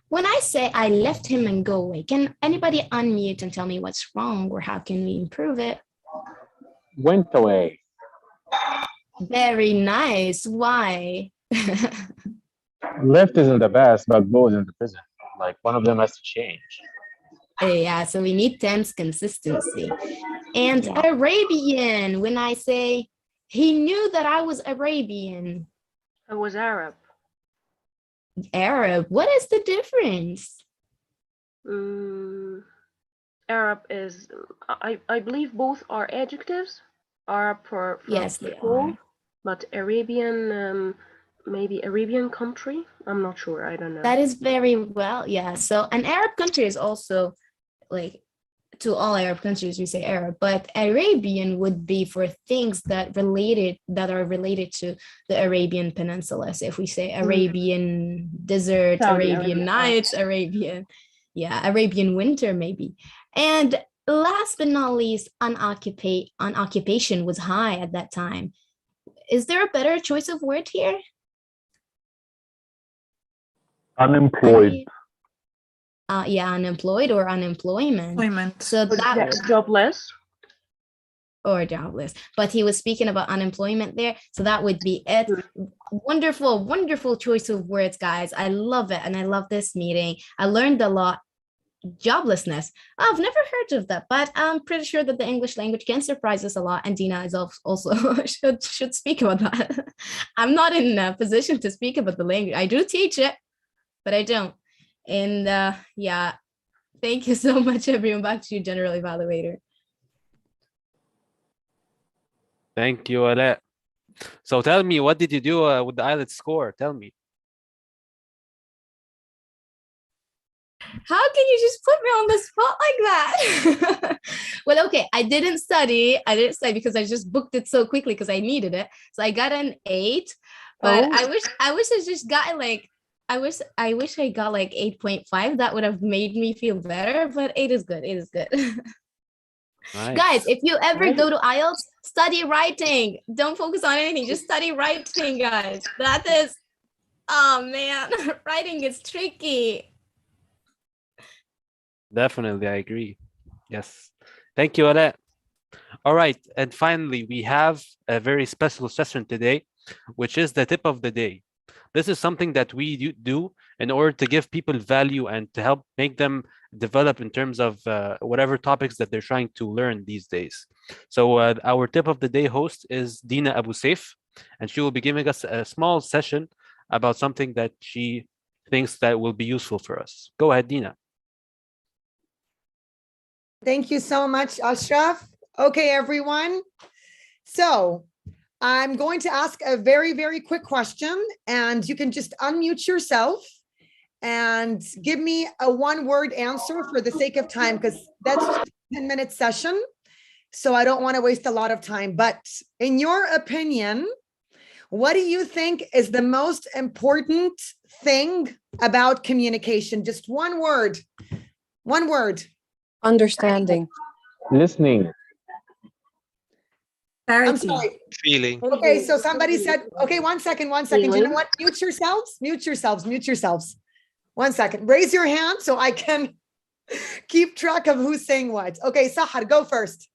[SPEAKER 14] When I say I left him and go away, can anybody unmute and tell me what's wrong or how can we improve it?
[SPEAKER 3] Went away.
[SPEAKER 14] Very nice. Why?
[SPEAKER 3] Left isn't the best, but go isn't the present. Like one of them has to change.
[SPEAKER 14] Yeah, so we need tense consistency. And Arabian, when I say he knew that I was Arabian.
[SPEAKER 7] I was Arab.
[SPEAKER 14] Arab, what is the difference?
[SPEAKER 7] Arab is, I believe both are adjectives. Arab for
[SPEAKER 14] yes,
[SPEAKER 7] people, but Arabian, maybe Arabian country. I'm not sure. I don't know.
[SPEAKER 14] That is very well, yeah. So an Arab country is also like, to all Arab countries we say Arab, but Arabian would be for things that are related to the Arabian Peninsula. So if we say Arabian desert, Arabian nights, Arabian winter maybe. And last but not least, occupation was high at that time. Is there a better choice of word here?
[SPEAKER 13] Unemployed.
[SPEAKER 14] Unemployed or unemployment. So that
[SPEAKER 7] jobless.
[SPEAKER 14] Or jobless. But he was speaking about unemployment there. So that would be it. Wonderful, wonderful choice of words, guys. I love it. And I love this meeting. I learned a lot. Joblessness. I've never heard of that, but I'm pretty sure that the English language can surprise us a lot. And Dina is also should speak about that. I'm not in a position to speak about the language. I do teach it, but I don't. And thank you so much, everyone. Back to you, General Evaluator.
[SPEAKER 1] Thank you, Ala. So tell me, what did you do with the IELTS score? Tell me.
[SPEAKER 14] How can you just put me on the spot like that? Well, okay, I didn't study because I just booked it so quickly because I needed it. So I got an 8, but I wish I just got like, I wish I got like 8.5. That would have made me feel better, but 8 is good. 8 is good.
[SPEAKER 1] Nice.
[SPEAKER 14] Guys, if you ever go to IELTS, study writing. Don't focus on anything. Just study writing, guys. That is, oh man, writing is tricky.
[SPEAKER 1] Definitely, I agree. Yes. Thank you, Ala. All right. And finally, we have a very special session today, which is the tip of the day. This is something that we do in order to give people value and to help make them develop in terms of whatever topics that they're trying to learn these days. So our tip of the day host is Dina Abu Saif, and she will be giving us a small session about something that she thinks that will be useful for us. Go ahead, Dina.
[SPEAKER 4] Thank you so much, Ashraf. Okay, everyone. So I'm going to ask a very, very quick question, and you can just unmute yourself and give me a one-word answer for the sake of time, because that's just a 10-minute session. So I don't want to waste a lot of time. But in your opinion, what do you think is the most important thing about communication? Just one word. One word.
[SPEAKER 21] Understanding.
[SPEAKER 3] Listening.
[SPEAKER 4] I'm sorry.
[SPEAKER 1] Feeling.
[SPEAKER 4] Okay, so somebody said, okay, one second. You know what? Mute yourselves. 1 second. Raise your hand so I can keep track of who's saying what. Okay, Sahar, go first.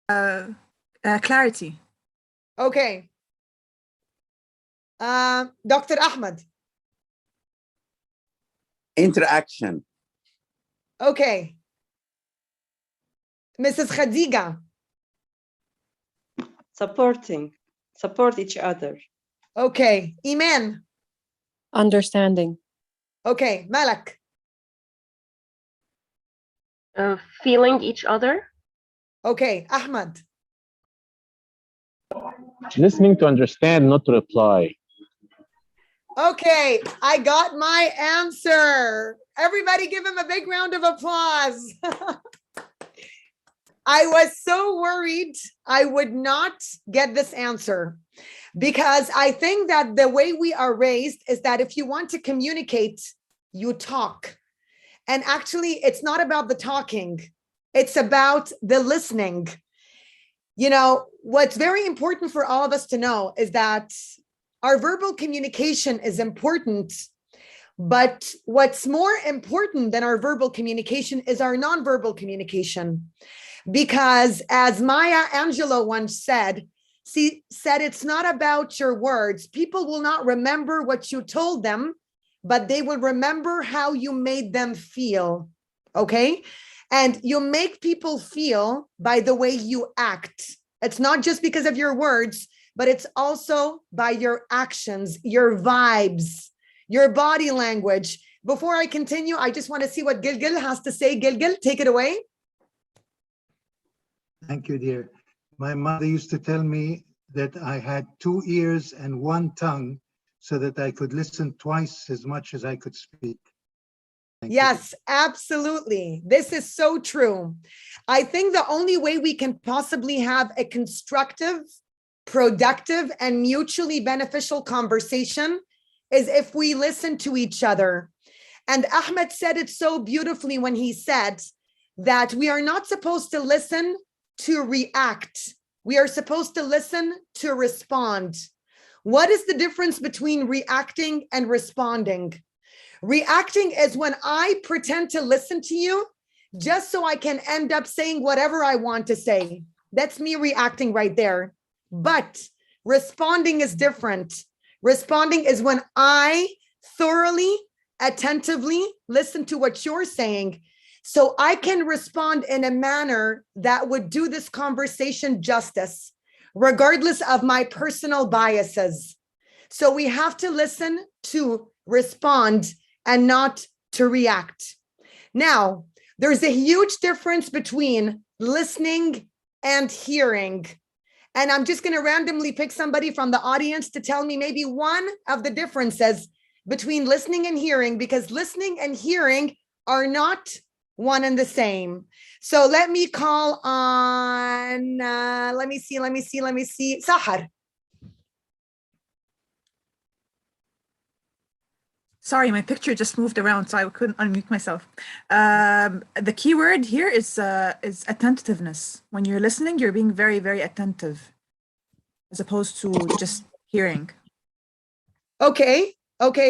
[SPEAKER 6] Clarity.
[SPEAKER 4] Okay. Dr. Ahmed.
[SPEAKER 10] Interaction.
[SPEAKER 4] Okay. Mrs. Khadiga.
[SPEAKER 22] Support each other.
[SPEAKER 4] Okay. Iman.
[SPEAKER 21] Understanding.
[SPEAKER 4] Okay. Malak.
[SPEAKER 7] Feeling each other.
[SPEAKER 4] Okay. Ahmad.
[SPEAKER 3] Listening to understand, not to reply.
[SPEAKER 4] Okay, I got my answer. Everybody give him a big round of applause. I was so worried I would not get this answer, because I think that the way we are raised is that if you want to communicate, you talk. And actually, it's not about the talking. It's about the listening. You know, what's very important for all of us to know is that our verbal communication is important, but what's more important than our verbal communication is our nonverbal communication. Because as Maya Angelou once said, it's not about your words. People will not remember what you told them, but they will remember how you made them feel. Okay? And you make people feel by the way you act. It's not just because of your words, but it's also by your actions, your vibes, your body language. Before I continue, I just want to see what Gilgil has to say. Gilgil, take it away.
[SPEAKER 16] Thank you, dear. My mother used to tell me that I had 2 ears and 1 tongue so that I could listen twice as much as I could speak.
[SPEAKER 4] Yes, absolutely. This is so true. I think the only way we can possibly have a constructive, productive, and mutually beneficial conversation is if we listen to each other. And Ahmed said it so beautifully when he said that we are not supposed to listen to react. We are supposed to listen to respond. What is the difference between reacting and responding? Reacting is when I pretend to listen to you just so I can end up saying whatever I want to say. That's me reacting right there. But responding is different. Responding is when I thoroughly, attentively listen to what you're saying so I can respond in a manner that would do this conversation justice, regardless of my personal biases. So we have to listen to respond and not to react. Now, there's a huge difference between listening and hearing. And I'm just going to randomly pick somebody from the audience to tell me maybe one of the differences between listening and hearing, because listening and hearing are not one and the same. So let me call on, let me see, Sahar.
[SPEAKER 6] Sorry, my picture just moved around, so I couldn't unmute myself. The key word here is attentiveness. When you're listening, you're being very, very attentive, as opposed to just hearing.
[SPEAKER 4] Okay,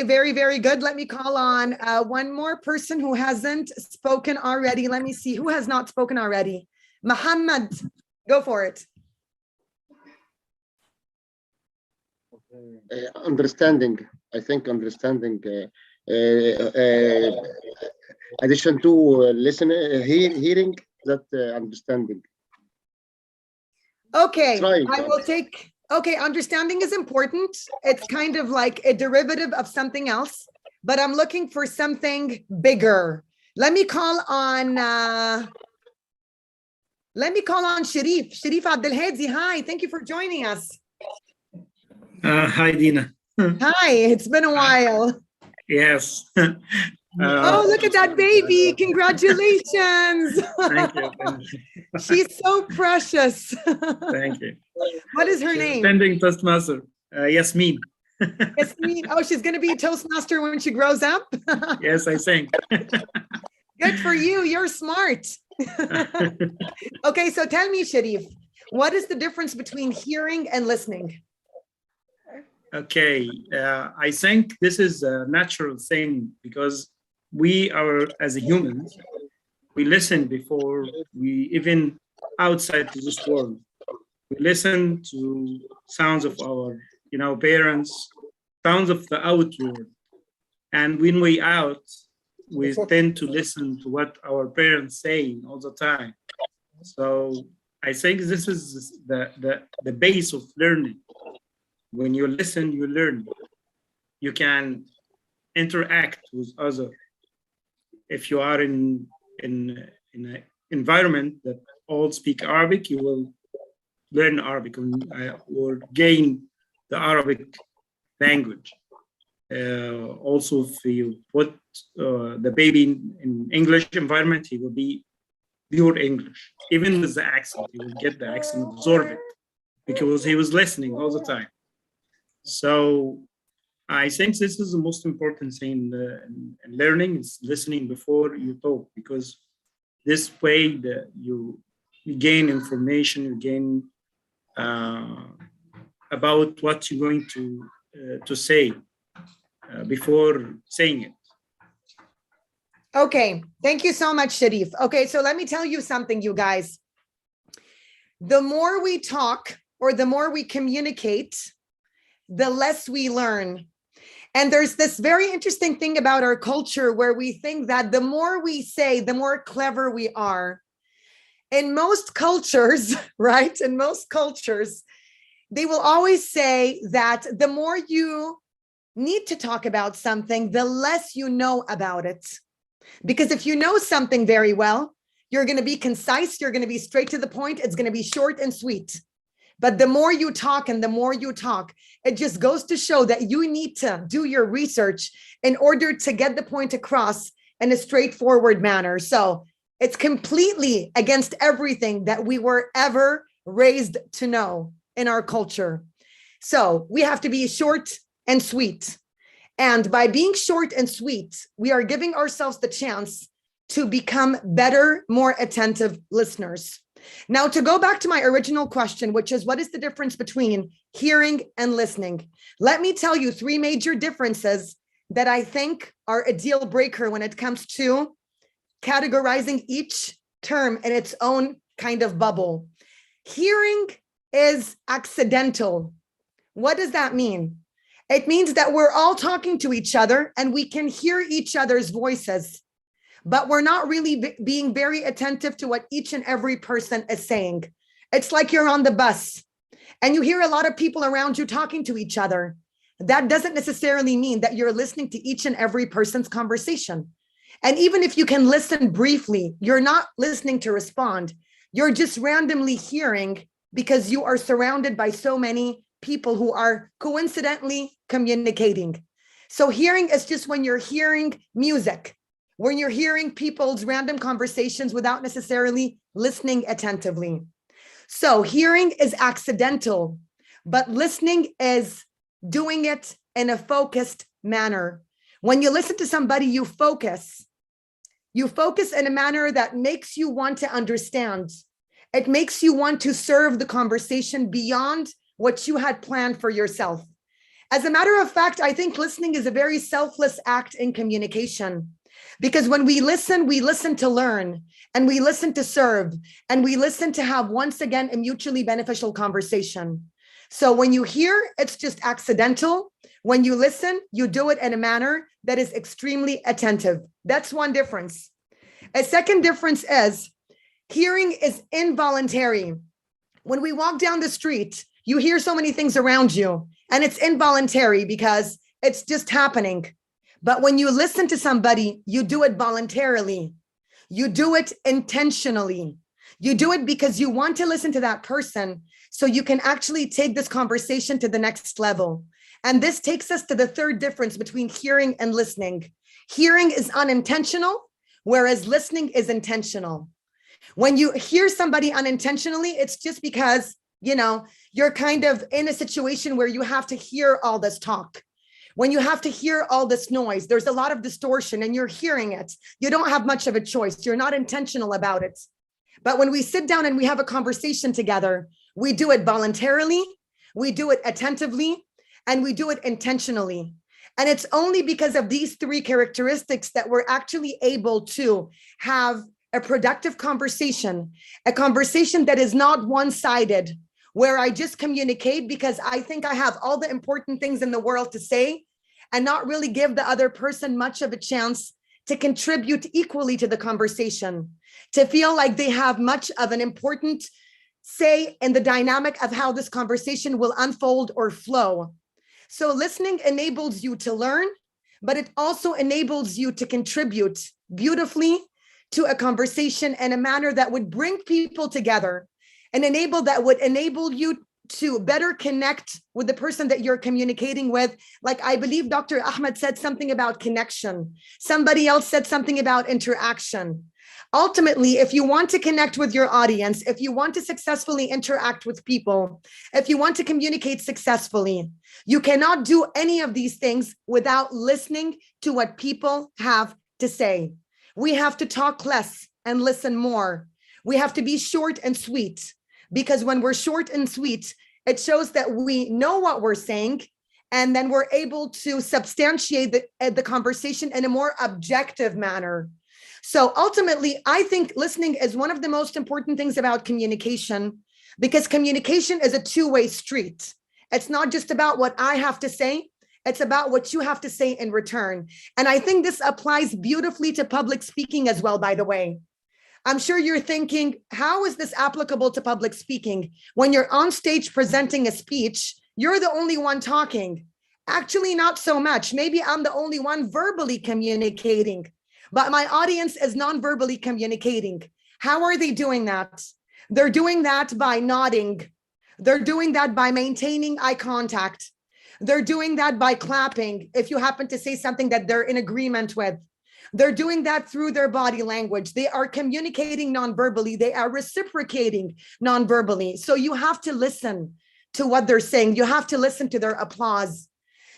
[SPEAKER 4] very, very good. Let me call on one more person who hasn't spoken already. Let me see, who has not spoken already? Muhammad, go for it.
[SPEAKER 11] Understanding. I think understanding, addition to hearing, that understanding.
[SPEAKER 4] Okay,
[SPEAKER 11] Trying.
[SPEAKER 4] I will take, okay, understanding is important. It's kind of like a derivative of something else, but I'm looking for something bigger. Let me call on Sharif. Sharif Abdelhadi, hi, thank you for joining us.
[SPEAKER 9] Hi, Dina.
[SPEAKER 4] Hi, it's been a while.
[SPEAKER 9] Yes.
[SPEAKER 4] Oh, look at that baby. Congratulations.
[SPEAKER 9] Thank you. Thank you.
[SPEAKER 4] She's so precious.
[SPEAKER 9] Thank you.
[SPEAKER 4] What is her
[SPEAKER 9] She's
[SPEAKER 4] name?
[SPEAKER 9] attending Toastmaster. Yasmin.
[SPEAKER 4] Yasmin. Oh, she's going to be a Toastmaster when she grows up.
[SPEAKER 9] Yes, I think.
[SPEAKER 4] Good for you. You're smart. Okay, so tell me, Sharif, what is the difference between hearing and listening?
[SPEAKER 9] Okay, I think this is a natural thing because we are, as humans, we listen before we even outside to this world. We listen to sounds of our, parents, sounds of the outward. And when we out, we tend to listen to what our parents say all the time. So I think this is the base of learning. When you listen, you learn. You can interact with others. If you are in an environment that all speak Arabic, you will learn Arabic or gain the Arabic language. Also, if you put the baby in English environment, he will be pure English. Even with the accent, he will get the accent, absorb it, because he was listening all the time. So I think this is the most important thing in learning is listening before you talk, because this way you gain information, you gain about what you're going to say before saying it.
[SPEAKER 4] Okay, thank you so much, Sharif. Okay, so let me tell you something, you guys. The more we talk or the more we communicate, the less we learn. And there's this very interesting thing about our culture where we think that the more we say, the more clever we are. In most cultures, right? In most cultures, they will always say that the more you need to talk about something, the less you know about it. Because if you know something very well, you're going to be concise, you're going to be straight to the point, it's going to be short and sweet. But the more you talk and the more you talk, it just goes to show that you need to do your research in order to get the point across in a straightforward manner. So it's completely against everything that we were ever raised to know in our culture. So we have to be short and sweet. And by being short and sweet, we are giving ourselves the chance to become better, more attentive listeners. Now, to go back to my original question, which is what is the difference between hearing and listening? Let me tell you 3 major differences that I think are a deal breaker when it comes to categorizing each term in its own kind of bubble. Hearing is accidental. What does that mean? It means that we're all talking to each other and we can hear each other's voices, but we're not really being very attentive to what each and every person is saying. It's like you're on the bus and you hear a lot of people around you talking to each other. That doesn't necessarily mean that you're listening to each and every person's conversation. And even if you can listen briefly, you're not listening to respond. You're just randomly hearing because you are surrounded by so many people who are coincidentally communicating. So hearing is just when you're hearing music, when you're hearing people's random conversations without necessarily listening attentively. So hearing is accidental, but listening is doing it in a focused manner. When you listen to somebody, you focus in a manner that makes you want to understand. It makes you want to serve the conversation beyond what you had planned for yourself. As a matter of fact, I think listening is a very selfless act in communication, because when we listen to learn, and we listen to serve, and we listen to have, once again, a mutually beneficial conversation. So when you hear, it's just accidental. When you listen, you do it in a manner that is extremely attentive. That's one difference. A second difference is hearing is involuntary. When we walk down the street, you hear so many things around you, and it's involuntary because it's just happening. But when you listen to somebody, you do it voluntarily. You do it intentionally. You do it because you want to listen to that person so you can actually take this conversation to the next level. And this takes us to the third difference between hearing and listening. Hearing is unintentional, whereas listening is intentional. When you hear somebody unintentionally, it's just because, you're kind of in a situation where you have to hear all this talk. When you have to hear all this noise, there's a lot of distortion and you're hearing it. You don't have much of a choice. You're not intentional about it. But when we sit down and we have a conversation together, we do it voluntarily, we do it attentively, and we do it intentionally. And it's only because of these 3 characteristics that we're actually able to have a productive conversation, a conversation that is not one-sided, where I just communicate because I think I have all the important things in the world to say and not really give the other person much of a chance to contribute equally to the conversation, to feel like they have much of an important say in the dynamic of how this conversation will unfold or flow. So listening enables you to learn, but it also enables you to contribute beautifully to a conversation in a manner that would bring people together and would enable you to better connect with the person that you're communicating with. Like I believe Dr. Ahmed said something about connection. Somebody else said something about interaction. Ultimately, if you want to connect with your audience, if you want to successfully interact with people, if you want to communicate successfully, you cannot do any of these things without listening to what people have to say. We have to talk less and listen more. We have to be short and sweet. because when we're short and sweet, it shows that we know what we're saying, and then we're able to substantiate the conversation in a more objective manner. So ultimately, I think listening is one of the most important things about communication, because communication is a two-way street. It's not just about what I have to say, it's about what you have to say in return. And I think this applies beautifully to public speaking as well, by the way. I'm sure you're thinking, how is this applicable to public speaking? When you're on stage presenting a speech, you're the only one talking. Actually, not so much. Maybe I'm the only one verbally communicating, but my audience is non-verbally communicating. How are they doing that? They're doing that by nodding. They're doing that by maintaining eye contact. They're doing that by clapping if you happen to say something that they're in agreement with. They're doing that through their body language. They are communicating non-verbally. They are reciprocating non-verbally. So you have to listen to what they're saying. You have to listen to their applause.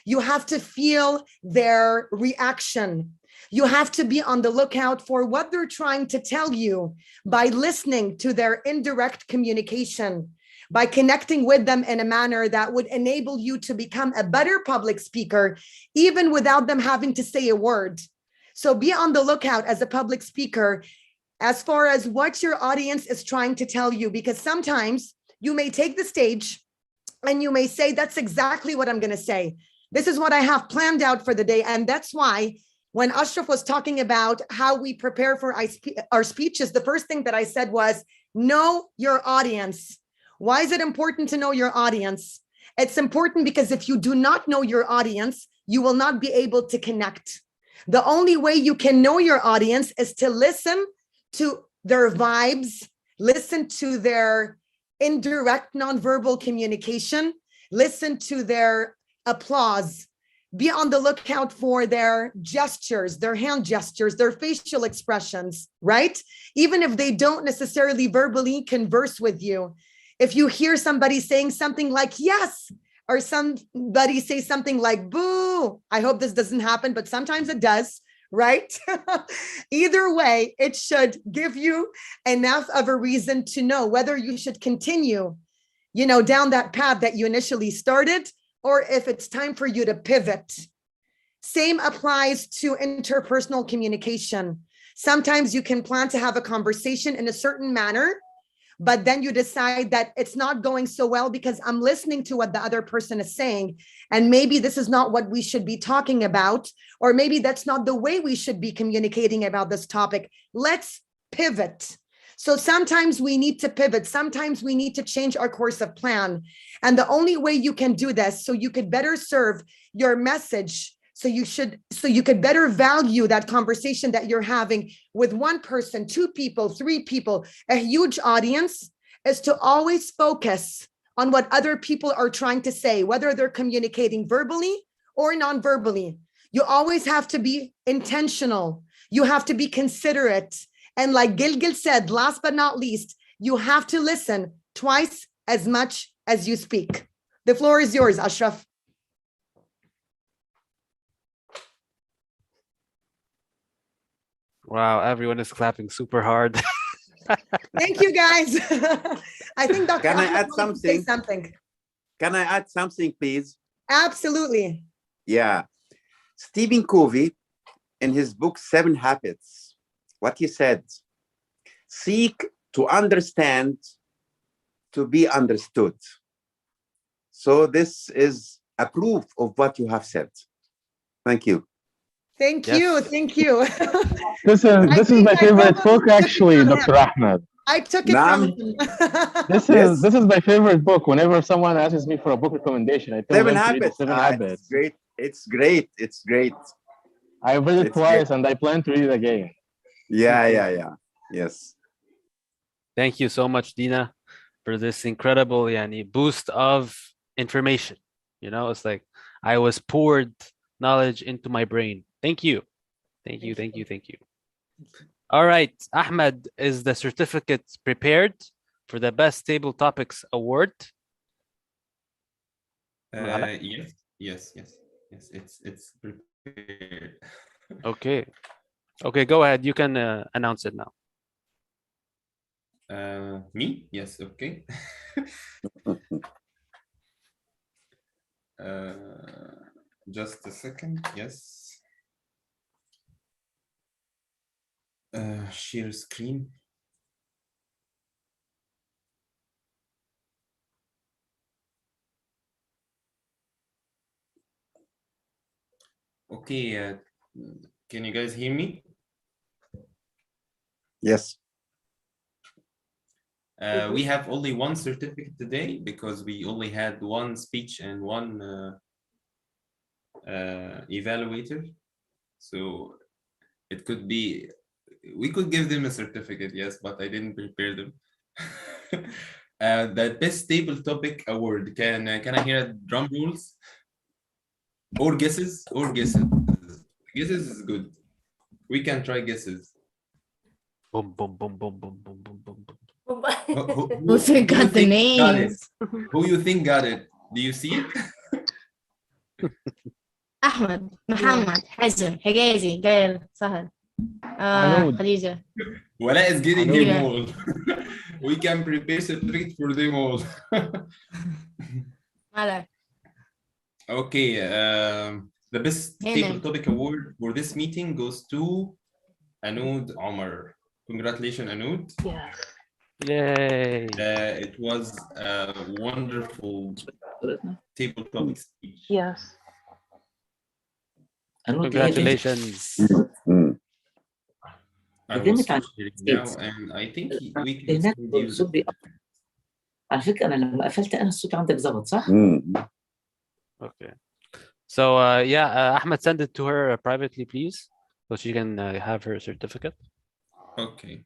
[SPEAKER 4] You have to feel their reaction. You have to be on the lookout for what they're trying to tell you by listening to their indirect communication, by connecting with them in a manner that would enable you to become a better public speaker, even without them having to say a word. So be on the lookout as a public speaker as far as what your audience is trying to tell you, because sometimes you may take the stage and you may say, that's exactly what I'm going to say. This is what I have planned out for the day. And that's why when Ashraf was talking about how we prepare for our speeches, the first thing that I said was, know your audience. Why is it important to know your audience? It's important because if you do not know your audience, you will not be able to connect. The only way you can know your audience is to listen to their vibes, listen to their indirect nonverbal communication, listen to their applause, be on the lookout for their gestures, their hand gestures, their facial expressions, right? Even if they don't necessarily verbally converse with you. If you hear somebody saying something like, yes, or somebody say something like, boo, I hope this doesn't happen, but sometimes it does, right? Either way, it should give you enough of a reason to know whether you should continue, down that path that you initially started, or if it's time for you to pivot. Same applies to interpersonal communication. Sometimes you can plan to have a conversation in a certain manner, but then you decide that it's not going so well because I'm listening to what the other person is saying. And maybe this is not what we should be talking about, or maybe that's not the way we should be communicating about this topic. Let's pivot. So sometimes we need to pivot. Sometimes we need to change our course of plan. And the only way you can do this, so you could better serve your message, so you could better value that conversation that you're having with one person, two people, three people, a huge audience, is to always focus on what other people are trying to say, whether they're communicating verbally or non-verbally. You always have to be intentional. You have to be considerate. And like Gilgil said, last but not least, you have to listen twice as much as you speak. The floor is yours, Ashraf.
[SPEAKER 1] Wow, everyone is clapping super hard.
[SPEAKER 4] Thank you, guys. I think Dr.
[SPEAKER 10] Can I
[SPEAKER 4] Ahmed
[SPEAKER 10] add
[SPEAKER 4] wanted to say
[SPEAKER 10] something? Can I add something, please?
[SPEAKER 4] Absolutely.
[SPEAKER 10] Yeah. Stephen Covey, in his book, 7 Habits, what he said, seek to understand, to be understood. So this is a proof of what you have said. Thank you.
[SPEAKER 4] Thank you. Thank you.
[SPEAKER 12] This is my favorite book, actually, Dr. Ahmed.
[SPEAKER 4] I took it from him.
[SPEAKER 12] This is my favorite book. Whenever someone asks me for a book recommendation, I tell
[SPEAKER 10] 7
[SPEAKER 12] them to read
[SPEAKER 10] Habits.
[SPEAKER 12] 7 Habits.
[SPEAKER 10] It's great. It's great. It's great.
[SPEAKER 12] I read it
[SPEAKER 10] It's
[SPEAKER 12] twice,
[SPEAKER 10] great.
[SPEAKER 12] and I plan to read it again.
[SPEAKER 10] Yeah. Yes.
[SPEAKER 1] Thank you so much, Dina, for this incredible boost of information. It's like I was poured knowledge into my brain. Thank you. Thank you. All right, Ahmed, is the certificate prepared for the Best Table Topics Award?
[SPEAKER 2] Yes. It's prepared.
[SPEAKER 1] Okay, go ahead. You can announce it now.
[SPEAKER 2] Me? Yes, okay. Just a second, yes. Share screen. Okay, can you guys hear me?
[SPEAKER 10] Yes.
[SPEAKER 2] We have only one certificate today because we only had one speech and one evaluator. So it could be, we could give them a certificate, yes, but I didn't prepare them. The best table topic award, can I hear drum rolls? Or guesses? Or guesses? Guesses is good. We can try guesses.
[SPEAKER 1] Boom, boom, boom, boom, boom, boom, boom, boom, boom.
[SPEAKER 14] Who forgot the names?
[SPEAKER 2] Who you think got it? Do you see it?
[SPEAKER 14] أحمد محمد حسن حجازي جلال سهل خديجة.
[SPEAKER 2] Wala is getting
[SPEAKER 14] Anoud.
[SPEAKER 2] them all. We can prepare certificate for them all.
[SPEAKER 14] مالك.
[SPEAKER 2] Okay, the best
[SPEAKER 14] Hey,
[SPEAKER 2] table
[SPEAKER 14] man.
[SPEAKER 2] topic award for this meeting goes to Anoud Omar. Congratulations, Anoud.
[SPEAKER 7] Yes.
[SPEAKER 1] Yay.
[SPEAKER 2] It was a wonderful table topic speech.
[SPEAKER 7] Yes.
[SPEAKER 1] Congratulations.
[SPEAKER 2] I will stop sharing now, and I think we can send you the...
[SPEAKER 8] على فكرة أنا لما قفلت أنا الصوت عندك ظبط صح؟
[SPEAKER 1] Okay. So yeah, Ahmed, send it to her privately, please, so she can have her certificate.
[SPEAKER 2] Okay.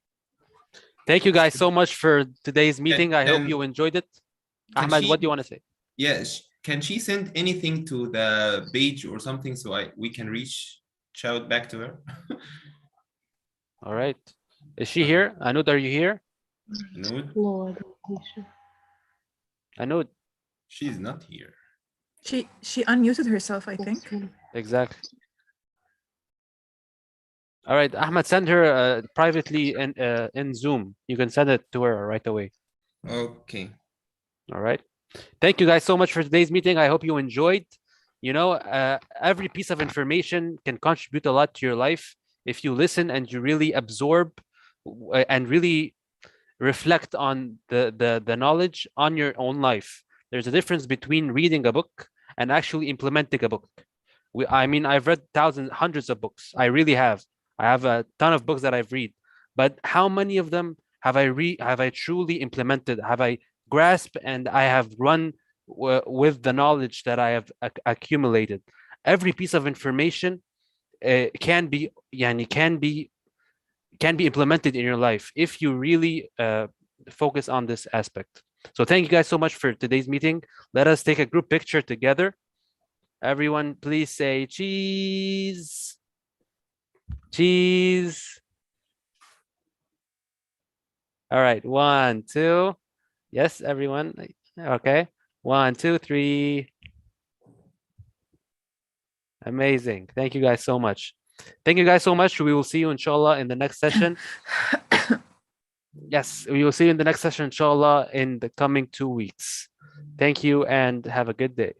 [SPEAKER 1] Thank you guys so much for today's meeting. I hope
[SPEAKER 2] Can-
[SPEAKER 1] you enjoyed it.
[SPEAKER 2] can
[SPEAKER 1] Ahmed,
[SPEAKER 2] she-
[SPEAKER 1] what do you want to say?
[SPEAKER 2] Yes, can she send anything to the page or something so we can shout back to her?
[SPEAKER 1] All right. Is she here? Anoud, are you here?
[SPEAKER 2] Anoud?
[SPEAKER 7] No, I don't think so.
[SPEAKER 1] Anoud.
[SPEAKER 2] She's not here.
[SPEAKER 6] She unmuted herself, I think.
[SPEAKER 1] Exactly. All right, Ahmed, send her privately in Zoom. You can send it to her right away.
[SPEAKER 2] Okay.
[SPEAKER 1] All right. Thank you guys so much for today's meeting. I hope you enjoyed. You know, every piece of information can contribute a lot to your life if you listen and you really absorb and really reflect on the knowledge on your own life. There's a difference between reading a book and actually implementing a book. I mean, I've read hundreds of books. I really have. I have a ton of books that I've read, but how many of them have I truly implemented? Have I grasped and I have run with the knowledge that I have accumulated? Every piece of information can be implemented in your life if you really focus on this aspect. So thank you guys so much for today's meeting. Let us take a group picture together. Everyone, please say cheese. Cheese. All right, 1, 2. Yes, everyone. Okay, 1, 2, 3. Amazing. Thank you guys so much. Thank you guys so much. We will see you inshallah in the next session. Yes, we will see you in the next session inshallah in the coming 2 weeks. Thank you and have a good day.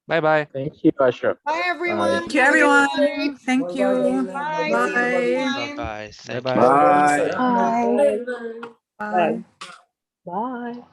[SPEAKER 1] Bye-bye.
[SPEAKER 3] Thank you, Ashraf.
[SPEAKER 4] Bye, everyone.
[SPEAKER 6] Thank you, everyone. Thank you.
[SPEAKER 4] Bye.
[SPEAKER 6] Bye.
[SPEAKER 1] Bye-bye.
[SPEAKER 10] Bye.
[SPEAKER 7] Bye.
[SPEAKER 5] Bye.
[SPEAKER 6] Bye.
[SPEAKER 7] Bye.